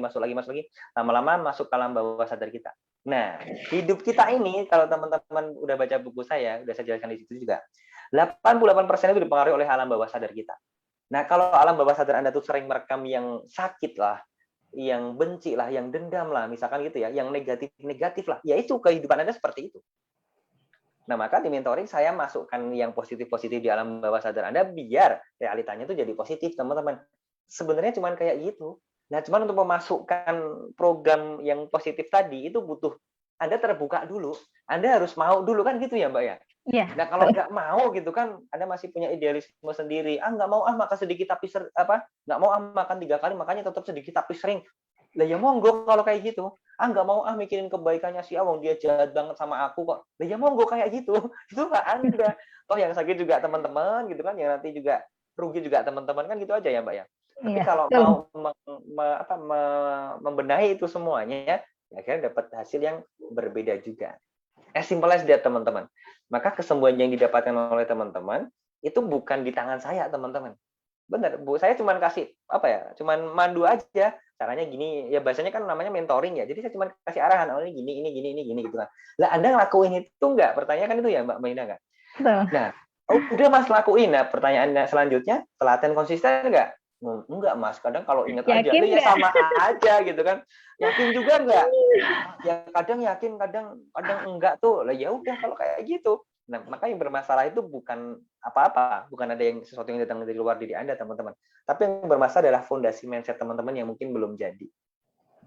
lama-lama masuk ke alam bawah sadar kita. Nah hidup kita ini kalau teman-teman udah baca buku saya, udah saya jelaskan di situ juga. 88% itu dipengaruhi oleh alam bawah sadar kita. Nah, kalau alam bawah sadar Anda tuh sering merekam yang sakit lah, yang benci lah, yang dendam lah, misalkan gitu ya, yang negatif lah, ya itu kehidupan Anda seperti itu. Nah, maka di mentoring saya masukkan yang positif-positif di alam bawah sadar Anda biar realitanya tuh jadi positif, teman-teman. Sebenarnya cuma kayak gitu. Nah, cuma untuk memasukkan program yang positif tadi itu butuh Anda terbuka dulu. Anda harus mau dulu kan gitu ya, Mbak ya? Iya. Nah kalau nggak mau gitu kan, Anda masih punya idealisme sendiri. Nggak mau makan sedikit tapi nggak mau makan 3 kali makanya tetap sedikit tapi sering. Lah ya monggo kalau kayak gitu. Nggak mau mikirin kebaikannya si Awang, dia jahat banget sama aku kok. Lah ya monggo kayak gitu. Itu nggak Anda. Toh yang sakit juga teman-teman gitu kan, yang nanti juga rugi juga teman-teman kan gitu aja ya Mbak ya. Tapi kalau mau membenahi itu semuanya, akhirnya dapat hasil yang berbeda juga. As simple as that, teman-teman. Maka kesembuhan yang didapatkan oleh teman-teman itu bukan di tangan saya, teman-teman. Benar, Bu. Saya cuma kasih cuman mandu aja. Caranya gini, ya bahasanya kan namanya mentoring ya. Jadi saya cuma kasih arahan, oh ini gini gitu kan. Lah Anda ngelakuin itu enggak? Pertanyaan kan itu ya, Mbak Maina enggak? Nah, udah Mas lakuin. Nah, pertanyaannya selanjutnya, telaten konsisten enggak? Enggak Mas, kadang kalau ingat aja, ya sama aja gitu kan. Yakin juga enggak? Ya kadang yakin, kadang enggak tuh. Lah ya udah kalau kayak gitu. Nah, maka yang bermasalah itu bukan apa-apa, bukan ada yang sesuatu yang datang dari luar diri Anda, teman-teman. Tapi yang bermasalah adalah fondasi mindset teman-teman yang mungkin belum jadi.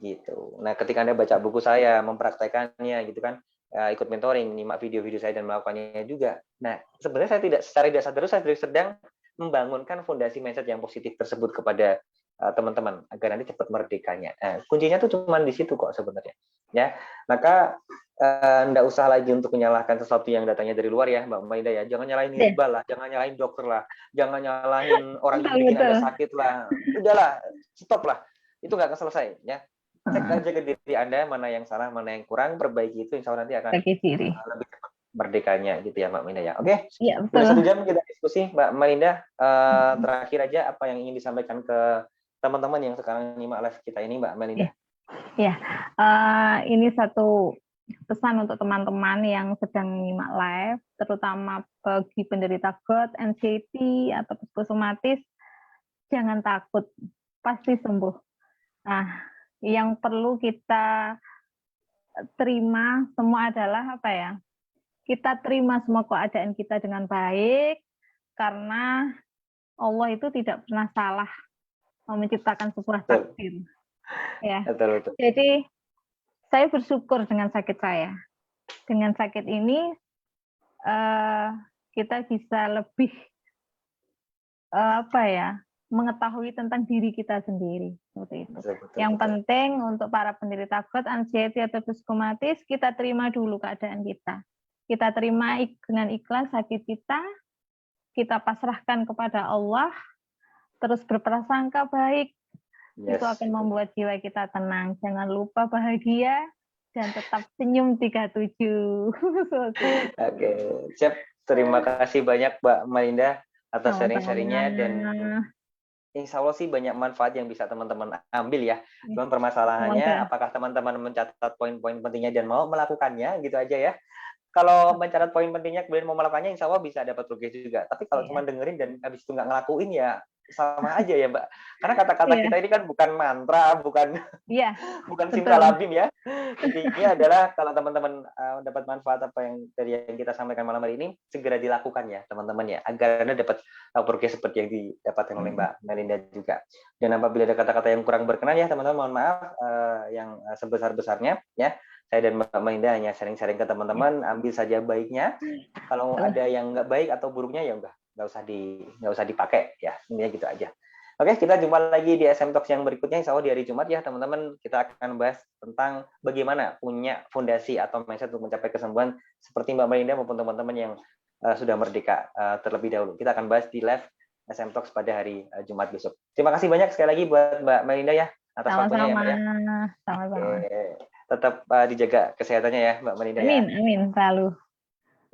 Gitu. Nah, ketika Anda baca buku saya, mempraktekannya gitu kan, ikut mentoring, menyimak video-video saya dan melakukannya juga. Nah, sebenarnya saya secara tidak sadar saya sedang membangunkan fondasi mindset yang positif tersebut kepada teman-teman agar nanti cepat merdekanya. Kuncinya tuh cuma di situ kok sebenarnya. Ya, maka nggak usah lagi untuk menyalahkan sesuatu yang datangnya dari luar ya, Mbak Maida ya. Jangan nyalahin Iqbal lah, jangan nyalahin dokter lah, jangan nyalahin orang yang bikin Anda sakit lah. Udahlah, stop lah. Itu nggak akan selesai ya. Cek aja ke diri Anda mana yang salah, mana yang kurang, perbaiki itu, insya Allah nanti akan lebih cepat merdekanya gitu ya Mbak Maida ya. Oke, ya, sudah 1 jam kita diskusi, Mbak Maida. Terakhir aja apa yang ingin disampaikan ke teman-teman yang sekarang nyimak live kita ini, Mbak Maida? Ya, ini satu pesan untuk teman-teman yang sedang nyimak live, terutama bagi penderita GERD, anxiety, atau psikosomatis, jangan takut, pasti sembuh. Nah, yang perlu kita terima semua adalah apa ya? Kita terima semua keadaan kita dengan baik, karena Allah itu tidak pernah salah menciptakan sebuah takdir. Ya. Betul. Jadi saya bersyukur dengan sakit saya. Dengan sakit ini kita bisa lebih mengetahui tentang diri kita sendiri seperti itu. Yang penting untuk para penderita GERD, anxiety atau psikosomatis, kita terima dulu keadaan kita. Kita terima dengan ikhlas sakit kita pasrahkan kepada Allah, terus berprasangka baik. Itu akan membuat jiwa kita tenang. Jangan lupa bahagia dan tetap senyum 37. Oke, siap. Terima kasih banyak Mbak Malinda atas sharing-sharingnya, dan insya Allah sih banyak manfaat yang bisa teman-teman ambil ya. Cuman permasalahannya apakah teman-teman mencatat poin-poin pentingnya dan mau melakukannya gitu aja ya. Kalau mencatat poin pentingnya kemudian mau melakukannya, insya Allah bisa dapat progres juga. Tapi kalau cuma dengerin dan habis itu nggak ngelakuin ya sama aja ya Mbak. Karena kata-kata kita ini kan bukan mantra, bukan simsalabim ya. Intinya adalah kalau teman-teman dapat manfaat apa yang dari yang kita sampaikan malam hari ini, segera dilakukan ya teman-teman ya, agar Anda dapat progres seperti yang didapatkan oleh Mbak Melinda juga. Dan apabila ada kata-kata yang kurang berkenan ya teman-teman, mohon maaf yang sebesar-besarnya ya. Saya dan Mbak Melinda hanya sharing-sharing ke teman-teman, ambil saja baiknya. Kalau ada yang nggak baik atau buruknya ya nggak usah dipakai ya, intinya gitu aja. Oke, kita jumpa lagi di SM Talks yang berikutnya, insya Allah di hari Jumat ya teman-teman. Kita akan bahas tentang bagaimana punya fondasi atau mindset untuk mencapai kesembuhan seperti Mbak Melinda maupun teman-teman yang sudah merdeka terlebih dahulu. Kita akan bahas di live SM Talks pada hari Jumat besok. Terima kasih banyak sekali lagi buat Mbak Melinda ya atas waktunya ya Mbak ya. Sama-sama. Tetap dijaga kesehatannya ya Mbak Melinda ya. Amin, selalu.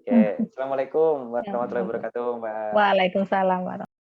Oke, Assalamualaikum warahmatullahi wabarakatuh Mbak. Waalaikumsalam warahmatullahi wabarakatuh.